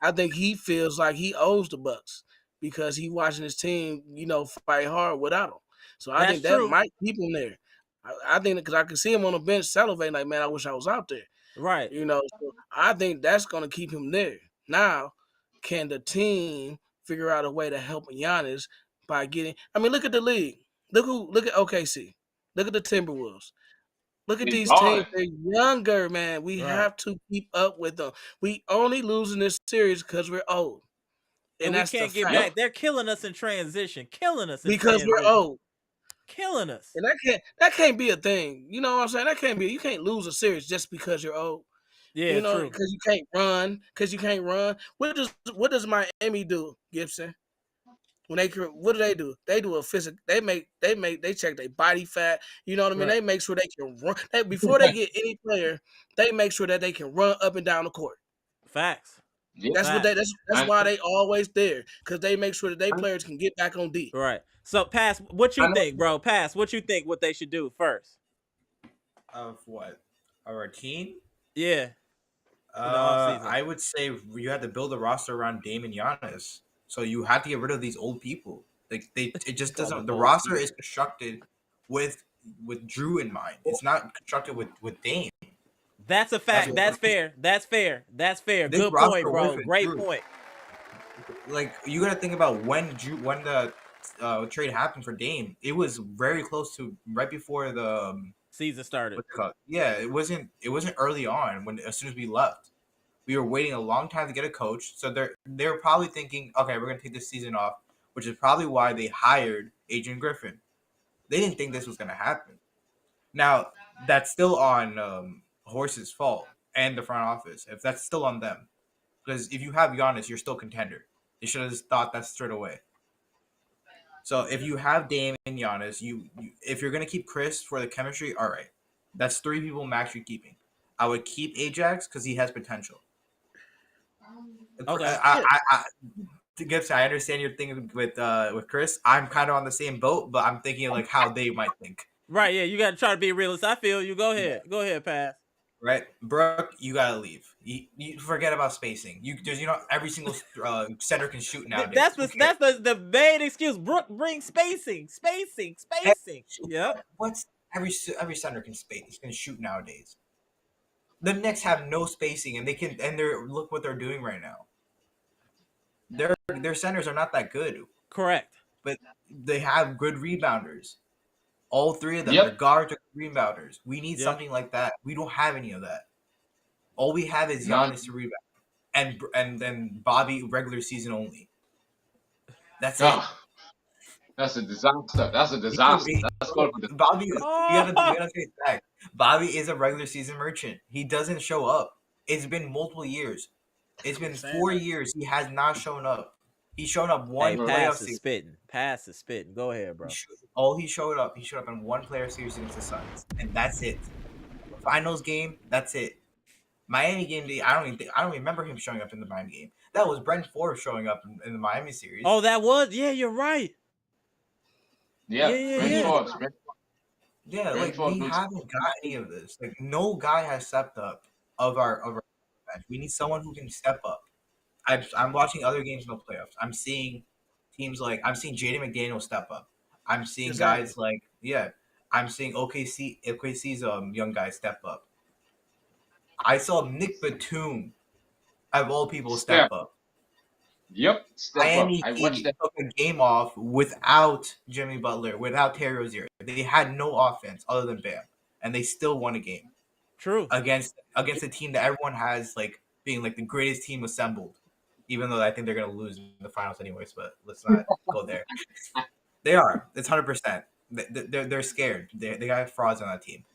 I think he feels like he owes the Bucks because he watching his team, fight hard without him. So I That's think that true. might keep him there. I think because I can see him on the bench salivating like, man, I wish I was out there. Right. So I think that's going to keep him there. Now, can the team figure out a way to help Giannis by getting? I mean, look at the league. Look at OKC. Look at the Timberwolves. Look at He's these teams. balling. They're younger, man. We Right. have to keep up with them. We only losing this series because we're old. And we that's the can't get fact. back. They're killing us in transition. Killing us in Because we're transition. old. Killing us. And that can't be a thing. You know what I'm saying? That can't be. You can't lose a series just because you're old. Yeah, true. Because you can't run. What does Miami do, Gibson? What do they do? They do a physical. They check their body fat. You know what I mean? Right. They make sure they can run. Before they get any player, they make sure that they can run up and down the court. Facts. Yeah. That's Facts. that's why they always there, because they make sure that their players can get back on D. Right. So, Pass, what you think, bro? Pass, what you think what they should do first? Of what? Our team? Yeah. offseason. I would say you had to build a roster around Dame and Giannis. So you have to get rid of these old people. Like it just doesn't. The roster is constructed with Drew in mind. It's not constructed with Dame. That's a fact. That's fair. That's fair. That's fair. This Good roster point, bro. wasn't Great Drew. point. Like you got to think about when the trade happened for Dame. It was very close to right before the season started. Yeah, it wasn't early on as soon as we left. We were waiting a long time to get a coach, so they're probably thinking, okay, we're gonna take this season off, which is probably why they hired Adrian Griffin. They didn't think this was gonna happen. Now that's still on Horse's fault and the front office. If that's still on them, because if you have Giannis, you're still contender. They should have just thought that straight away. So if you have Dame and Giannis, you if you're gonna keep Chris for the chemistry, all right, that's 3 people max you're keeping. I would keep Ajax because he has potential. Okay. Gibson, I understand you're thinking with Chris. I'm kind of on the same boat, but I'm thinking like how they might think. Right, yeah, you got to try to be realist. I feel you. Go ahead. Go ahead, Pass. Right, Brooke, you gotta leave. You forget about spacing. Every single center can shoot nowadays. That's the main excuse. Brooke, bring spacing. Yep. What's every center can shoot nowadays. The Knicks have no spacing, and look what they're doing right now. Their centers are not that good. Correct. But they have good rebounders. All 3 of them Yep. are guards or rebounders. We need something like that. We don't have any of that. All we have is Giannis to rebound, and then Bobby regular season only. That's it. That's a disaster. That's called Bobby. You gotta say it back. Bobby is a regular season merchant. He doesn't show up. It's been multiple years. It's been 4 years. He has not shown up. He's shown up one playoff season. Pass is spitting. Go ahead, bro. He showed up in one player series against the Suns, and that's it. Finals game, that's it. Miami game, I don't remember him showing up in the Miami game. That was Brent Forbes showing up in the Miami series. Oh, that was? Yeah, you're right. Yeah. Yeah, like we haven't got any of this. Like no guy has stepped up of our bench. We need someone who can step up. I'm watching other games in the playoffs. I'm seeing teams I'm seeing Jaden McDaniel step up. I'm seeing guys I'm seeing OKC's young guys step up. I saw Nick Batum, of all people, step up. Yep, Miami took a game off without Jimmy Butler, without Terry Rozier. They had no offense other than Bam, and they still won a game. True. Against a team that everyone has being the greatest team assembled, even though I think they're gonna lose in the finals anyways. But let's not go there. They are. It's 100%. They're scared. They got frauds on that team.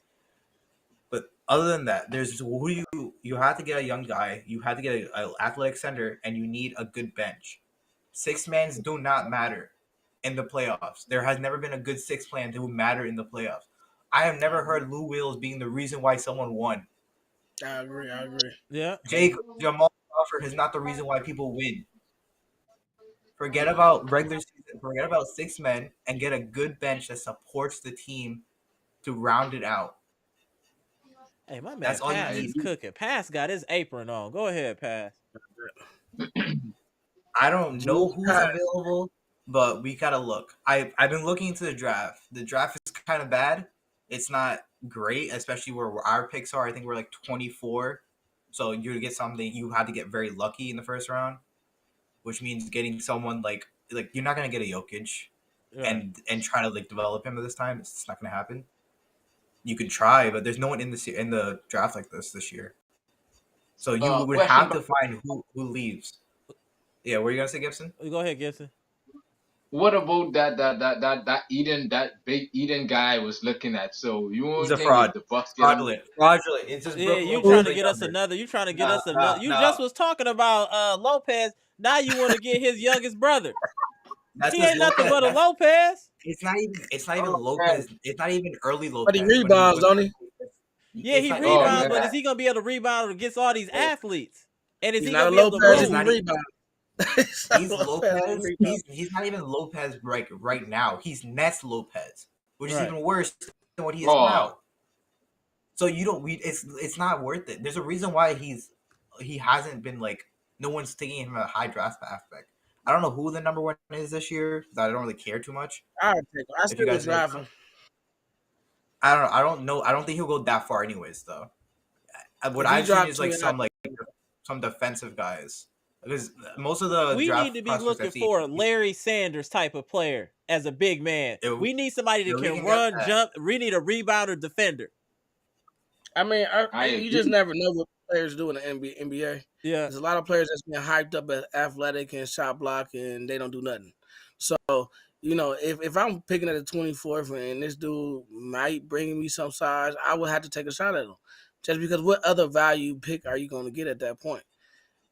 But other than that, you have to get a young guy, you have to get an athletic center, and you need a good bench. 6-mans do not matter in the playoffs. There has never been a good 6-man to matter in the playoffs. I have never heard Lou Wills being the reason why someone won. I agree. Yeah. Jamal Crawford is not the reason why people win. Forget about regular season. Forget about 6 men and get a good bench that supports the team to round it out. Hey, my man That's all you Pass I is need. cooking. Pass got his apron on. Go ahead, Pass. I don't know Jules who's Pass. available, but we gotta look. I've been looking into the draft. The draft is kind of bad. It's not great, especially where our picks are. I think we're like 24. So you to get something, you had to get very lucky in the first round, which means getting someone like you're not gonna get a Jokic Right. and try to like develop him at this time. It's not gonna happen. You can try, but there's no one in the draft like this year. So you would question have about to find who leaves. Yeah, what are you gonna say, Gibson? Go ahead, Gibson. what about that big Eden guy was looking at? So you He's won't a think fraud. if the Bucks get him? Fraudulent. It's just Yeah, Brooke you Lopez trying to but get us younger. another. You trying to get us another. You Nah. just was talking about Lopez. Now you want to get his youngest brother. That's He because ain't nothing Lopez. but a Lopez. It's not even Oh man. Lopez. It's not even early But he Lopez. rebounds, don't he? Yeah, It's he not. Oh rebounds, man. but is he gonna be able to rebound against all these athletes? And is He's he not gonna a be able to Lopez He's if he move? not. rebounds. He's not He's a Lopez if he Lopez. rebounds. He's not even Lopez right now. He's Ness Lopez, which is Right. even worse than what he is Oh. now. So you don't. It's not worth it. There's a reason why he hasn't been like no one's taking him a high draft aspect. I don't know who the number one is this year. I don't really care too much. I would take him. I If you still would guys know, drive him. I don't know. I don't know. I don't think he'll go that far, anyways. Though, what If he I've seen dropped is to me, like some defensive guys because most of the We need draft to be prospects looking I've seen, for a Larry Sanders type of player as a big man. We need somebody that we can can get run, that. jump. We need a rebounder defender. I mean, I you just agree. never know what players do in the NBA. Yeah. There's a lot of players that's been hyped up as athletic and shot block, and they don't do nothing. So, if I'm picking at the 24th and this dude might bring me some size, I would have to take a shot at him. Just because what other value pick are you going to get at that point?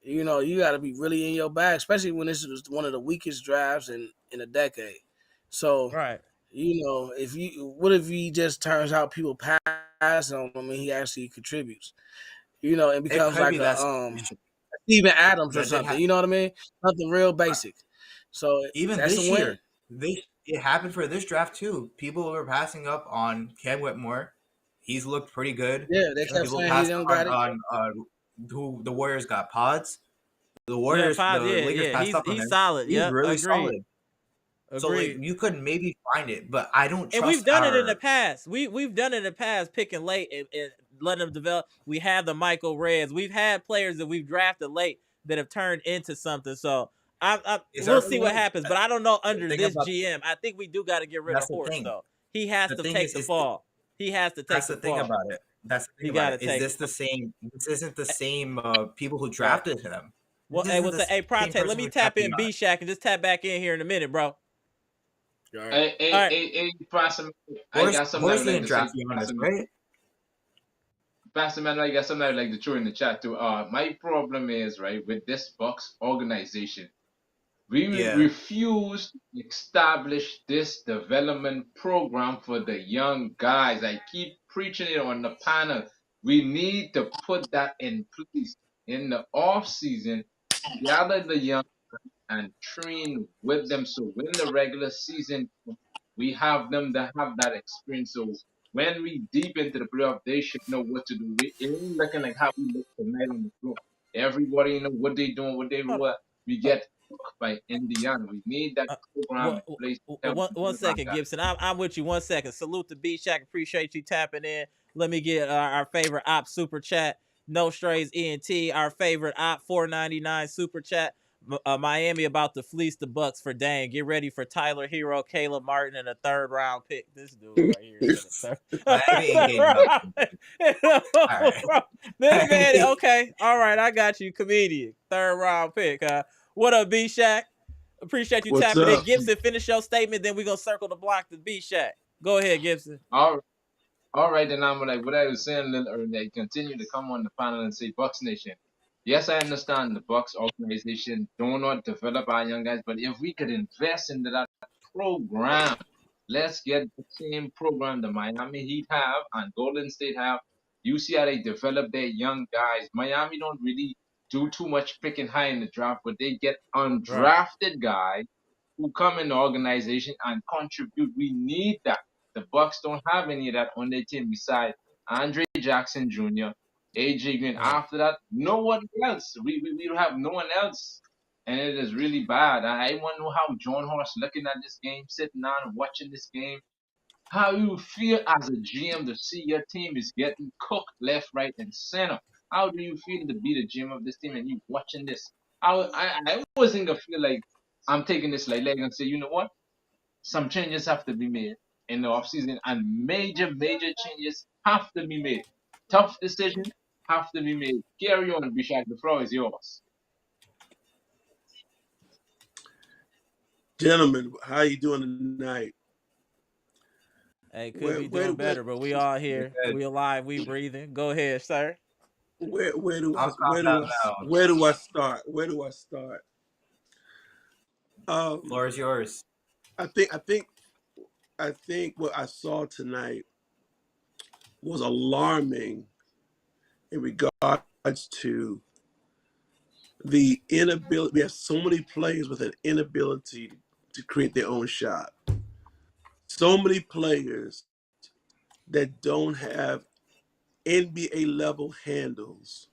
You got to be really in your bag, especially when this is one of the weakest drafts in a decade. So, Right. what if he just turns out people pass on him and he actually contributes, and becomes could like be a that Steven Adams or that did something. happen. You know what I mean? Something real basic. So Even that's this a win. year. It happened for this draft too. People were passing up on Cam Whitmore. He's looked pretty good. Yeah, they kept People saying he passed don't got it. on who the Warriors got Pods. The Warriors, Pods, the Lakers passed up on him. He's solid. He's Yep, really agreed. solid. So Agreed. you could maybe find it, but I don't trust. And we've done it in the past. We've done it in the past, picking late and letting them develop. We have the Michael Reds. We've had players that we've drafted late that have turned into something. So we'll see what happens. But I don't know under this GM. I think we do got to get rid of Horst though. He has to take the fall. He has to take the fall. That's the thing about it. That's the thing about it. Is this the same? This isn't the same people who drafted him. Well, hey, Pronte, let me tap in B Shack and just tap back in here in a minute, bro. Hey, Pastor, I got something I would like to say. Right? Pastor Man, I got something I would like to throw in the chat too. My problem is, right, with this Bucks organization, we refuse to establish this development program for the young guys. I keep preaching it on the panel. We need to put that in place in the off season. Gather the young and train with them, so when the regular season we have them that have that experience. So when we deep into the playoff, they should know what to do. It ain't looking like how we look tonight on the floor. Everybody know what they doing, what they what we get by Indiana. We need that program in place. One second, Gibson. I'm with you. 1 second. Salute to B Shack. Appreciate you tapping in. Let me get our favorite op super chat. No Strays ENT. Our favorite op $4.99 super chat. Miami about to fleece the Bucks for Dame. Get ready for Tyler Hero, Caleb Martin, and a 3rd round pick. This dude right here. This man, okay. All right, I got you. Comedian. 3rd round pick. What up, B Shack? Appreciate you tapping in. Gibson, finish your statement, then we're going to circle the block to B Shack. Go ahead, Gibson. All right, then I'm like what I was saying a little earlier. They continue to come on the panel and say Bucks Nation. Yes, I understand the Bucks organization do not develop our young guys, but if we could invest into that program, let's get the same program the Miami Heat have and Golden State have. You see how they develop their young guys. Miami don't really do too much picking high in the draft, but they get undrafted guys who come in the organization and contribute. We need that. The Bucks don't have any of that on their team besides Andre Jackson Jr., AJ Green. Right. After that, no one else. We don't have no one else. And it is really bad. I want to know how John Horst looking at this game, sitting down and watching this game, how you feel as a GM to see your team is getting cooked left, right, and center. How do you feel to be the GM of this team and you watching this? I wasn't gonna feel like I'm taking this like and say, you know what? Some changes have to be made in the offseason and major changes have to be made. Tough decisions have to be made. Carry on, Bishak. The floor is yours. Gentlemen, how you doing tonight? Hey, could be doing better, but we all here. We alive. We breathing. Go ahead, sir. Where do I'll calm I down now. where do I start? Where do I start? Floor is yours. I think what I saw tonight was alarming in regards to the inability. We have so many players with an inability to create their own shot. So many players that don't have NBA level handles.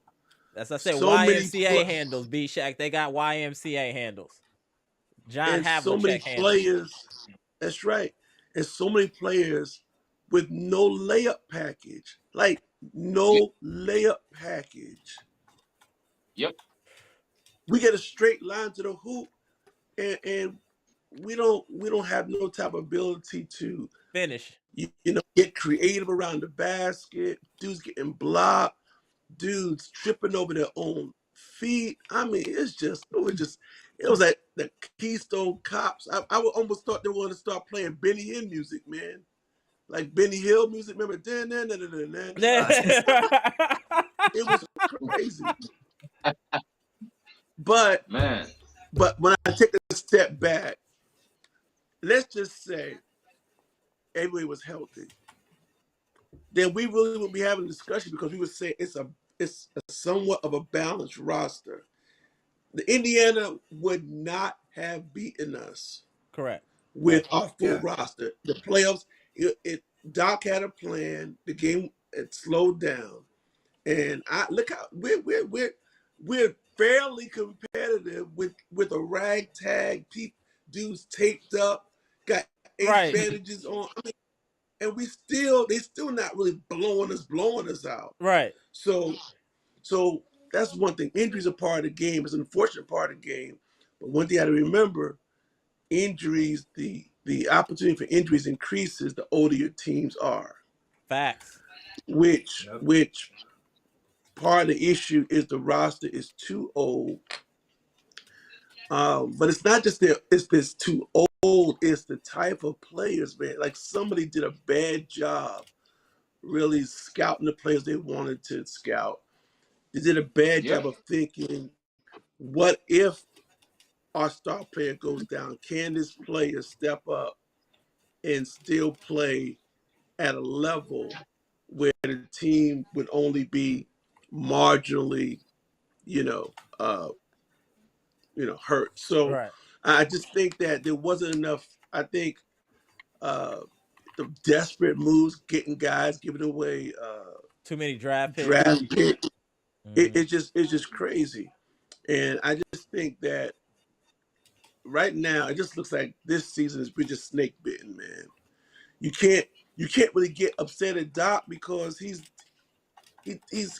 As I said, So YMCA handles, B-Shack. They got YMCA handles. John and so many Havlicek handles. players. That's right. And so many players with no layup package. Like no layup package. Yep. We get a straight line to the hoop, and we don't have no type of ability to finish. You know, get creative around the basket. Dudes getting blocked. Dudes tripping over their own feet. I mean, it was like the Keystone Cops. I would almost thought they wanted to start playing Benny Hill music, man. Like Benny Hill music. Remember? It was crazy. But when I take a step back, let's just say everybody was healthy. Then we really would be having a discussion because we would say it's a somewhat of a balanced roster. The Indiana would not have beaten us. Correct. With our full roster. The playoffs, Doc had a plan. The game it slowed down, and I look how we're fairly competitive with a ragtag dudes taped up, got 8 bandages on. I mean, and they still not really blowing us out. Right. So that's one thing. Injuries are part of the game. It's an unfortunate part of the game. But one thing I got to remember, injuries, the opportunity for injuries increases the older your teams are. Facts. Which part of the issue is the roster is too old. But it's not just it's too old, it's the type of players, man. Like somebody did a bad job really scouting the players they wanted to scout. They did a bad job of thinking, what if our star player goes down? Can this player step up and still play at a level where the team would only be marginally, hurt? So I just think that there wasn't enough. I think the desperate moves, getting guys, giving away too many draft picks. It's just crazy. And I just think that right now it just looks like this season is we're just snake bitten, man. You can't really get upset at Doc because he's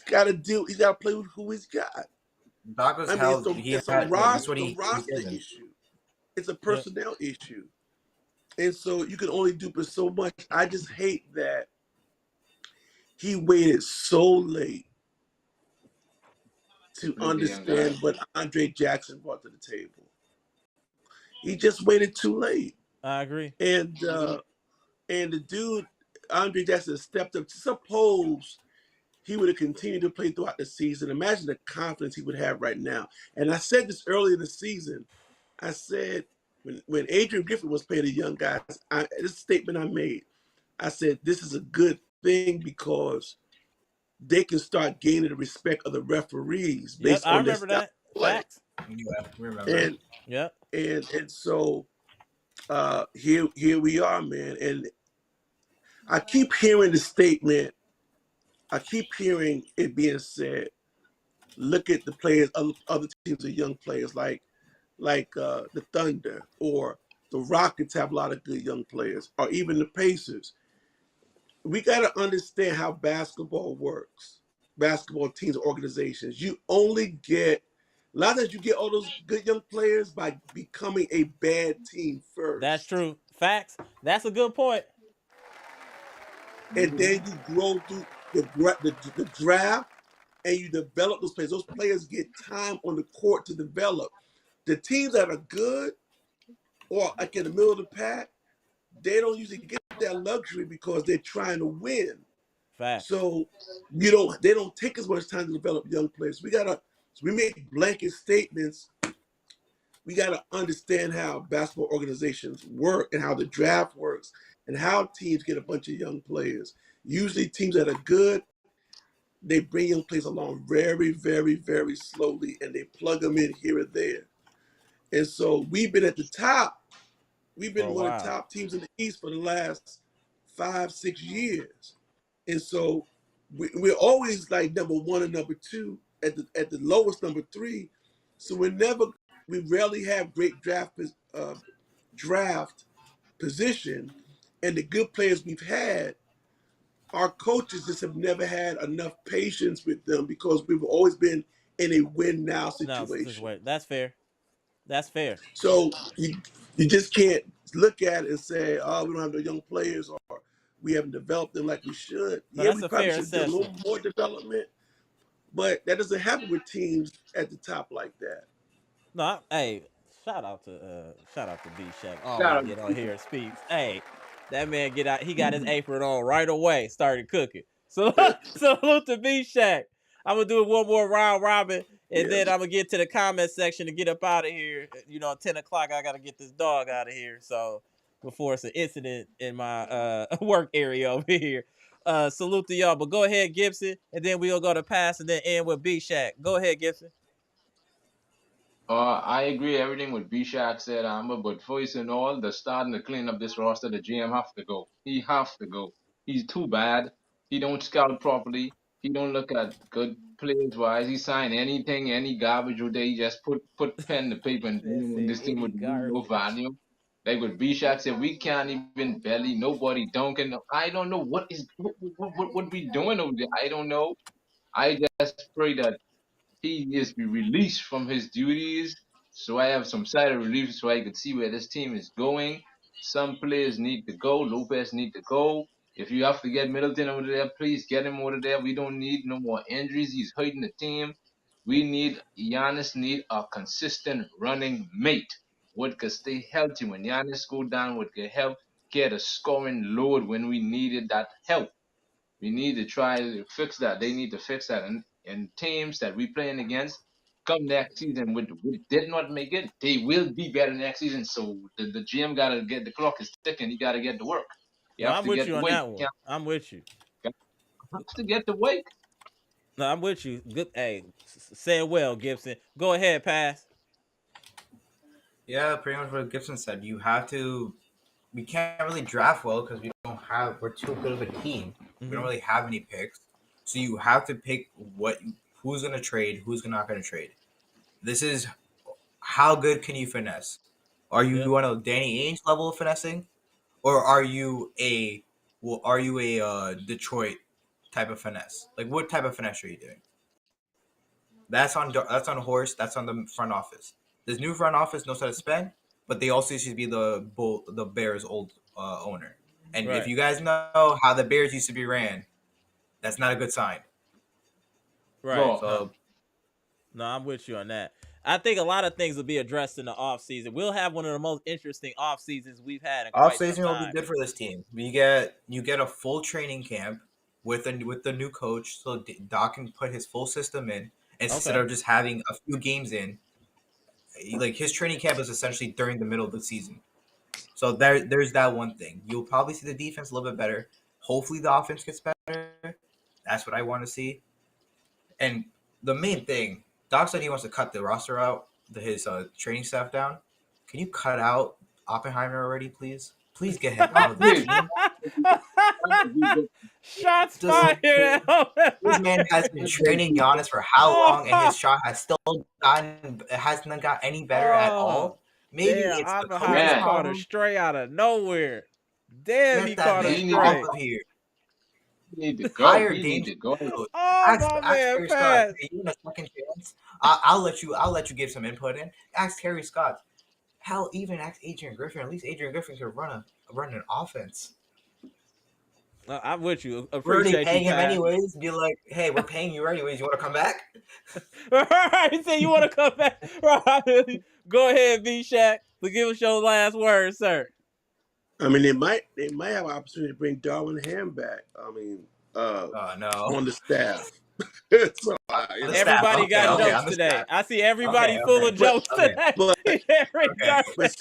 got to play with who he's got. Doc was held. It's a roster issue. It's a personnel issue. And so you can only do but so much. I just hate that he waited so late to understand what Andre Jackson brought to the table. He just waited too late. I agree. And the dude, Andre Jackson, stepped up. Suppose he would have continued to play throughout the season. Imagine the confidence he would have right now. And I said this early in the season. I said, when Adrian Griffin was playing the young guys, this statement I made, I said, this is a good thing because they can start gaining the respect of the referees Yep, based I on their remember style that. of play. Facts. Yeah, remember. And Yep. and so here we are, man. And I keep hearing the statement. I keep hearing it being said. Look at the players, other teams of young players like the Thunder or the Rockets have a lot of good young players, or even the Pacers. We got to understand how basketball works. Basketball teams, organizations. You only get a lot of times you get all those good young players by becoming a bad team That's first, true. Facts. That's a good point. and then you grow through the draft and you develop those players. Those players get time on the court to develop. The teams that are good or like in the middle of the pack, they don't usually get that luxury because they're trying to win. Facts. So they don't take as much time to develop young players. We make blanket statements. We gotta understand how basketball organizations work and how the draft works and how teams get a bunch of young players. Usually teams that are good, they bring young players along very, very, very slowly and they plug them in here and there. And so we've been at the top. We've For a been one of the while. top teams in the East for the last 5, 6 years. And so we're always like number one and number two at the lowest number three. So we rarely have great draft position, and the good players we've had, our coaches just have never had enough patience with them because we've always been in a win now No, situation. that's fair. That's fair. So you just can't look at it and say, oh, we don't have no young players or we haven't developed them like we should. No, Yeah, that's we a probably fair should do a assessment. little more development, but that doesn't happen with teams at the top like that. No, hey, shout out to B Shack. Shout Always out get on here and speaks. Hey, that man get out. He got his apron on right away. Started cooking. So salute to B Shack. I'm gonna do one more round robin, and Yeah. then I'm gonna get to the comment section to get up out of here. You know, at 10 o'clock, I gotta get this dog out of here. So before it's an incident in my work area over here. Salute to y'all. But go ahead, Gibson, and then we'll go to pass and then end with B Shack. Go ahead, Gibson. I agree everything what B-Shaq said, Amber, but first and all, the starting to clean up this roster, the GM have to go. He have to go. He's too bad. He don't scout properly. He don't look at good players wise. He sign anything, any garbage or they just put pen to paper and That said this team any with no garbage. value. Like what B-Shaq said, we can't even belly nobody dunking. I don't know what we doing over there. I don't know. I just pray that he is be released from his duties so I have some side of relief so I can see where this team is going. Some players need to go. Lopez need to go. If you have to get Middleton over there, please get him over there. We don't need no more injuries. He's hurting the team. We need Giannis need a consistent running mate. What could stay healthy when Giannis go down, would get help get a scoring load when we needed that help. We need to try to fix that. They need to fix that. And teams that we playing against come next season with did not make it, they will be better next season. So the GM gotta get the clock is ticking. He gotta get to work. You No, have I'm to with get you the on weight. that one. I'm with you. You have to get the weight. No, I'm with you. Good. Hey, say it well, Gibson. Go ahead, pass. Yeah, pretty much what Gibson said. You have to. We can't really draft well because we don't have. We're too good of a team. We don't Mm-hmm. really have any picks. So you have to pick who's gonna trade, who's not gonna trade. This is how good can you finesse? Are Yep. you on a Danny Ainge level of finessing, or are you a Detroit type of finesse? Like what type of finesse are you doing? That's on Horse. That's on the front office. This new front office knows how to spend, but they also used to be the Bears' old owner. And if Right. you guys know how the Bears used to be ran, that's not a good sign. Right. Bro, No. So No, I'm with you on that. I think a lot of things will be addressed in the off season. We'll have one of the most interesting off seasons we've had in quite some offseason will be time. good for this team. You get a full training camp with the new coach, so Doc can put his full system in instead Okay. of just having a few games in. Like his training camp is essentially during the middle of the season. So there's that one thing. You'll probably see the defense a little bit better. Hopefully the offense gets better. That's what I want to see. And the main thing, Doc said he wants to cut the roster out, his training staff down. Can you cut out Oppenheimer already, please? Please get him out of the Please. team. Shots Just fired at this man has been training Giannis for how long, and his shot has still hasn't got any better at all. Maybe Damn, it's the coaching Oppenheimer caught her problem. straight out of nowhere. Damn, Get he that caught her man He off straight. of here. need to go. Hire He Dame. need to go. Oh, Ask my man, Terry Scott. Pat. Hey, you want a second chance? I'll let you give some input in. Ask Terry Scott. Hell, even ask Adrian Griffin. At least Adrian Griffin could run an offense. I'm with you. We're already Appreciate paying you, him Pat. anyways. Be like, hey, we're paying you anyways. You want to come back? He said you want to come back. Right. Go ahead, B-Shack. So give us your last word, sir. I mean, they might have an opportunity to bring Darwin Ham back. I mean, No. on the staff. So, On the staff. Everybody Okay, got okay, jokes on the today. staff. I see everybody Okay, full okay. of jokes Okay. today. but Okay.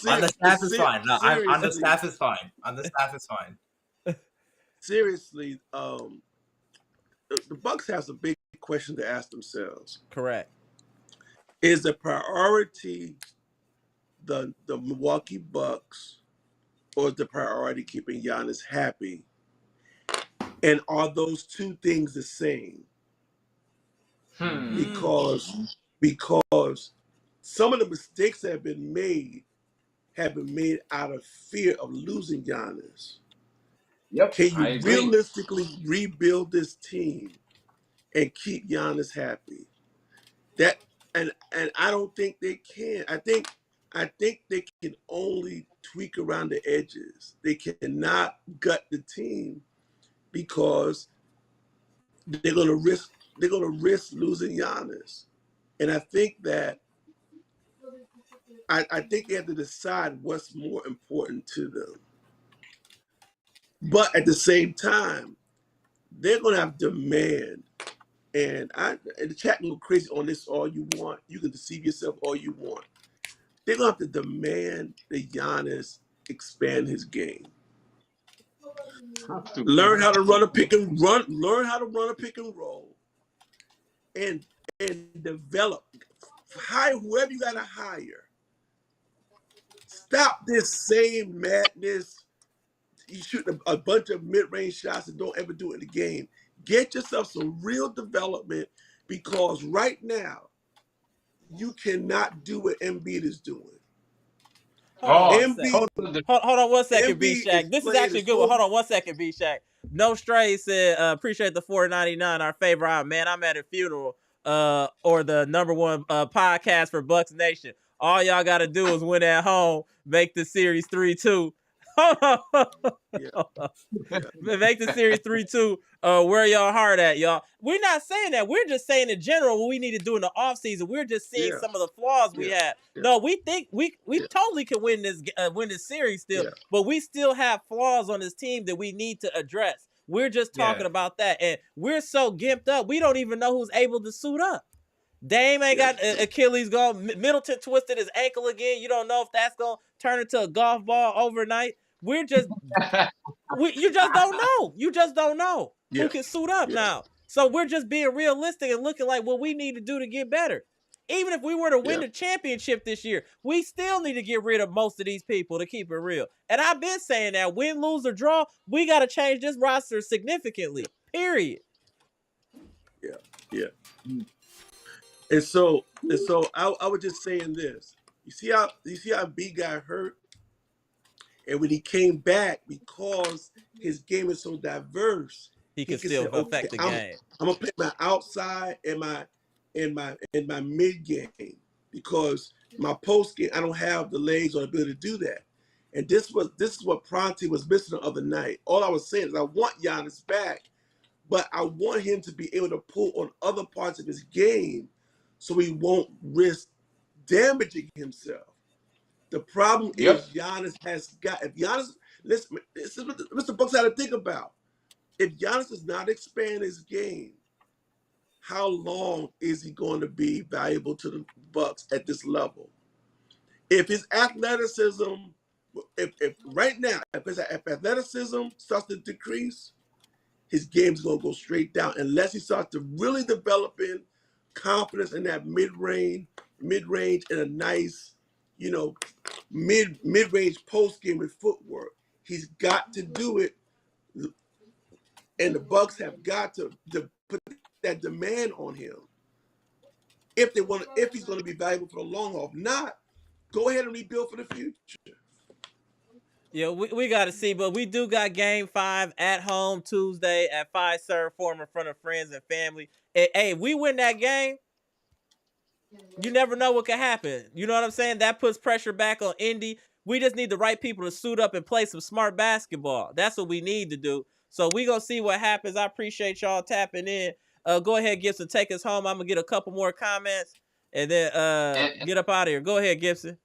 On the staff is ser- fine. No, on the seriously, staff is fine. On the staff is fine. seriously, the Bucks have a big question to ask themselves. Correct. Is the priority the Milwaukee Bucks, or is the priority keeping Giannis happy? And are those two things the same? Because some of the mistakes that have been made out of fear of losing Giannis. Yep, Can I you agree. realistically rebuild this team and keep Giannis happy? That and I don't think they can. I think they can only tweak around the edges. They cannot gut the team because they're gonna risk losing Giannis. And I think that I think they have to decide what's more important to them. But at the same time, they're gonna have demand. And the chat can go crazy on this all you want. You can deceive yourself all you want. They're gonna have to demand that Giannis expand his game. Have to. Learn how to run a pick and run. Learn how to run a pick and roll, and develop. Hire whoever you gotta hire. Stop this same madness. You shoot a bunch of mid-range shots and don't ever do it in the game. Get yourself some real development, because right now you cannot do what Embiid is doing. Hold on one Oh, second. Embiid, Hold on one second, Embiid B-Shack. is This is playing actually a as good one. full. Hold on one second, B-Shack. No Stray said, appreciate the $4.99, our favorite. Man, I'm at a funeral, or the number one podcast for Bucks Nation. All y'all got to do is win at home, make the series 3-2. Hold on. Yeah. Make the series 3-2. Where y'all heart at, y'all? We're not saying that. We're just saying in general what we need to do in the offseason. We're just seeing some of the flaws we have. No, we think we totally can win this series still, but we still have flaws on this team that we need to address. We're just talking about that, and we're so gimped up. We don't even know who's able to suit up. Dame ain't got Achilles gone. Middleton twisted his ankle again. You don't know if that's gonna turn into a golf ball overnight. We're just you just don't know. You just don't know who can suit up now. So we're just being realistic and looking like what we need to do to get better. Even if we were to win the championship this year, we still need to get rid of most of these people, to keep it real. And I've been saying that win, lose, or draw, we got to change this roster significantly. Period. Yeah. And so I was just saying this. You see how B got hurt? And when he came back, because his game is so diverse, he can still affect the game. I'm gonna play my outside and my mid game, because my post game I don't have the legs or the ability to do that. And this is what Pronti was missing the other night. All I was saying is I want Giannis back, but I want him to be able to pull on other parts of his game so he won't risk damaging himself. The problem is Giannis has got, if Giannis, listen, this is what Mr. Bucks had to think about. If Giannis does not expand his game, how long is he going to be valuable to the Bucks at this level? If his athleticism, if right now, if athleticism starts to decrease, his game's gonna go straight down unless he starts to really developing confidence in that mid-range, and a nice, mid-range post game with footwork. He's got to do it, and the Bucks have got to put that demand on him if he's going to be valuable for the long haul. If not, go ahead and rebuild for the future. Yeah, we got to see, but we do got Game 5 at home Tuesday at Fiserv Forum in front of friends and family. Hey, we win that game, you never know what could happen. You know what I'm saying? That puts pressure back on Indy. We just need the right people to suit up and play some smart basketball. That's what we need to do. So we gonna see what happens. I appreciate y'all tapping in. Go ahead, Gibson, take us home. I'm gonna get a couple more comments and then And, get up out of here. Go ahead, Gibson.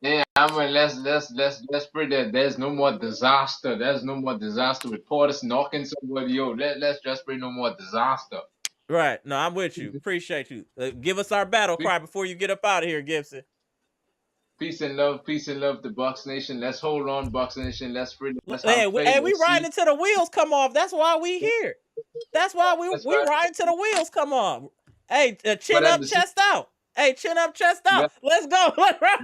yeah, I mean, let's pray that there's no more disaster. There's no more disaster with Portis knocking somebody out. Let's just pray no more disaster. Right. No, I'm with you. Appreciate you. Give us our battle cry before you get up out of here, Gibson. Peace and love to Bucks Nation. Let's hold on, Bucks Nation. Let's pray. Let's Hey, have faith. we Let's riding see. until the wheels come off. That's why we here. That's why That's we right. riding till the wheels come off. Hey, But chin at up, the same, chest out. Hey, chin up, chest out. but, Let's go. but All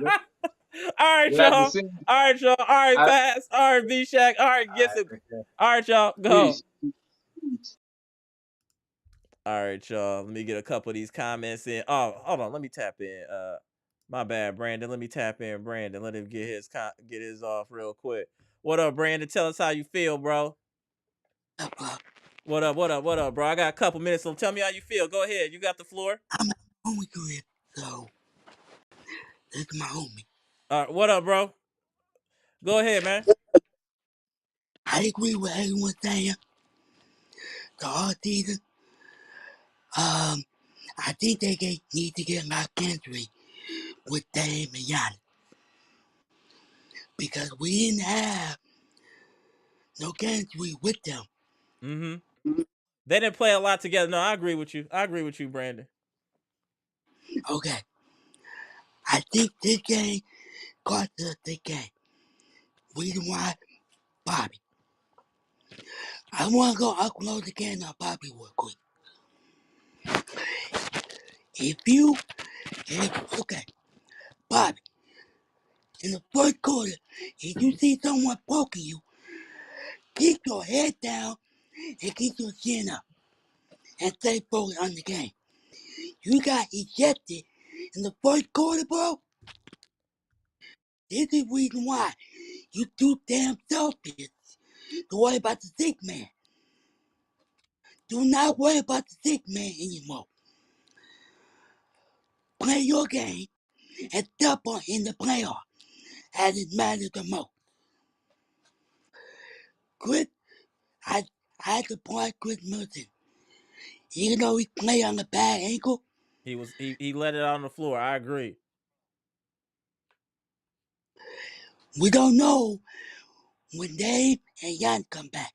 right, at the y'all. same, All right, y'all. All right, I, Pass. All right, B-Shack. All right, Gibson. All right, y'all. Go. peace. All right, y'all. Let me get a couple of these comments in. Oh, hold on. Let me tap in. My bad, Brandon. Let me tap in, Brandon. Let him get his off real quick. What up, Brandon? Tell us how you feel, bro. What up, bro? I got a couple minutes, so tell me how you feel. Go ahead. You got the floor. I'm at my homie career, so this is my homie. What up, bro? Go ahead, man. I agree with everyone saying the whole season. I think they need to get my country with Dame and Giannis because we didn't have no country with them. Mm-hmm. They didn't play a lot together. No, I agree with you. Brandon. Okay, I think this game cost us the game. Reason why, Bobby. I want to go upload the game on Bobby real quick. Okay, Bobby, in the first quarter, if you see someone poking you, keep your head down and keep your chin up and stay focused on the game. You got ejected in the first quarter, bro. This is the reason why you too damn selfish to worry about the sick man. Do not worry about the sick man anymore. Play your game and step on in the playoff as it matters the most. Chris, I had to point Chris Middleton. Even though he played on a bad ankle, He let it out on the floor. I agree. we don't know when Dave and Jan come back.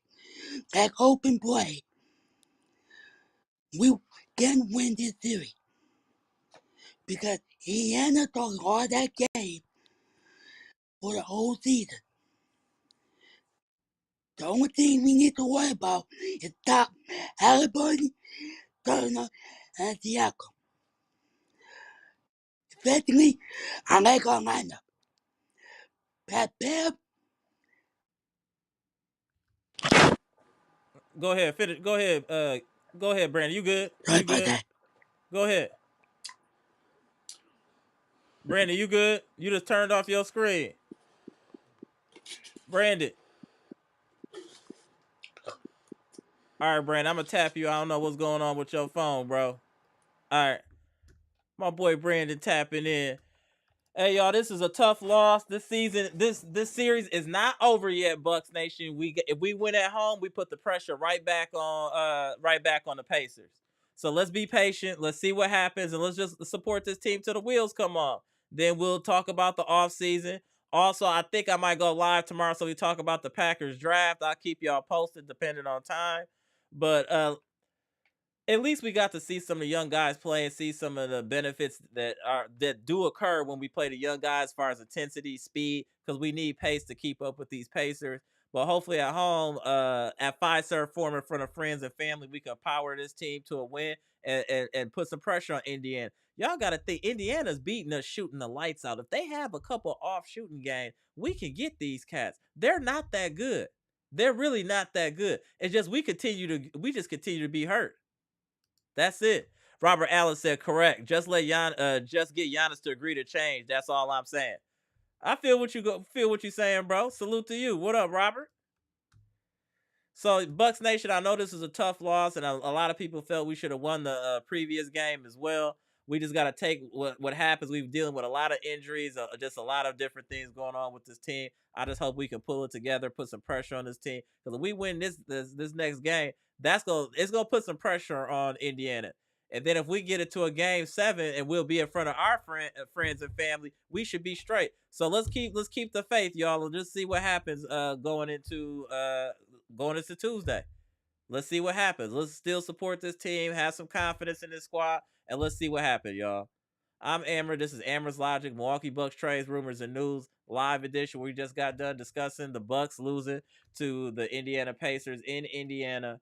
That open play, we can win this series. Because he ended up all that game for the whole season. The only thing we need to worry about is stop Halliburton, Turner, and Siakam. Especially, I like our lineup. Pat Bev. Go ahead. Finish. Go ahead. Go ahead, Brandon. You good? Sorry You about good? that. Go ahead. Brandon, you good? You just turned off your screen. Brandon. All right, Brandon. I'm gonna tap you. I don't know what's going on with your phone, bro. All right. My boy Brandon tapping in. Hey y'all, this is a tough loss this season. This series is not over yet, Bucks Nation. If we win at home, we put the pressure right back on the Pacers. So let's be patient. Let's see what happens, and let's just support this team till the wheels come off. Then we'll talk about the offseason. Also, I think I might go live tomorrow, so we talk about the Packers draft. I'll keep y'all posted depending on time. But at least we got to see some of the young guys play and see some of the benefits that do occur when we play the young guys as far as intensity, speed, because we need pace to keep up with these Pacers. But hopefully at home, at Fiserv Forum in front of friends and family, we can power this team to a win and put some pressure on Indiana. Y'all got to think Indiana's beating us shooting the lights out. If they have a couple off shooting games, we can get these cats. They're not that good. They're really not that good. It's just we continue to be hurt. That's it. Robert Allen said correct. Just get Giannis to agree to change. That's all I'm saying. I feel what you're saying, bro. Salute to you. What up, Robert? So Bucks Nation, I know this is a tough loss, and a lot of people felt we should have won the previous game as well. We just got to take what happens. We've dealing with a lot of injuries, just a lot of different things going on with this team. I just hope we can pull it together, put some pressure on this team. Because if we win this next game, it's gonna put some pressure on Indiana. And then if we get it to a game 7 and we'll be in front of our friends and family, we should be straight. So let's keep the faith, y'all, and just see what happens going into Tuesday. Let's see what happens. Let's still support this team, have some confidence in this squad, and let's see what happens, y'all. I'm Amara. This is Amara's Logic, Milwaukee Bucks trades, rumors, and news live edition. We just got done discussing the Bucks losing to the Indiana Pacers in Indiana,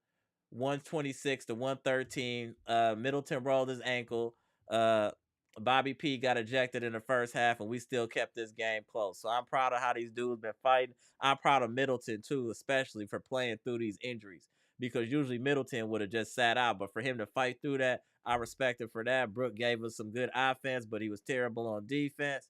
126 to 113. Middleton rolled his ankle. Bobby P got ejected in the first half, and we still kept this game close. So I'm proud of how these dudes been fighting. I'm proud of Middleton too, especially for playing through these injuries, because usually Middleton would have just sat out. But for him to fight through that, I respect him for that. Brook gave us some good offense, but he was terrible on defense.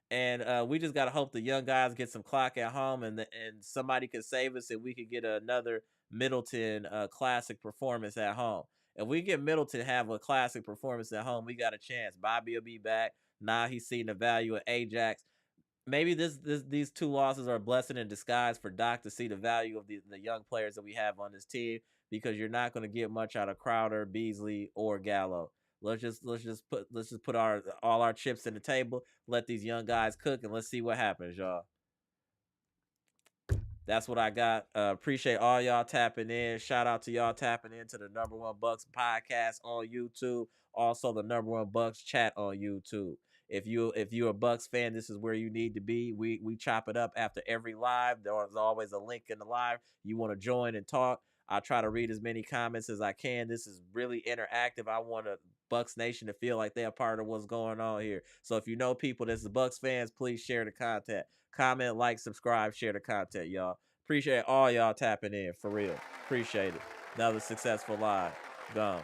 And we just got to hope the young guys get some clock at home, and somebody can save us, and we can get another Middleton classic performance at home. If we get Middleton to have a classic performance at home, we got a chance. Bobby will be back. Now he's seeing the value of Ajax. Maybe these two losses are a blessing in disguise for Doc to see the value of the young players that we have on this team, because you're not going to get much out of Crowder, Beasley, or Gallo. Let's just put all our chips in the table. Let these young guys cook, and let's see what happens, y'all. That's what I got. Appreciate all y'all tapping in. Shout out to y'all tapping into the #1 Bucks podcast on YouTube. Also the #1 Bucks chat on YouTube. If you're a Bucks fan, this is where you need to be. We chop it up after every live. There's always a link in the live. You want to join and talk, I try to read as many comments as I can. This is really interactive. I want a Bucks Nation to feel like they're a part of what's going on here. So if you know people that's the Bucks fans, please share the content. Comment, like, subscribe, share the content, y'all. Appreciate all y'all tapping in, for real. Appreciate it. Another successful live. Gone.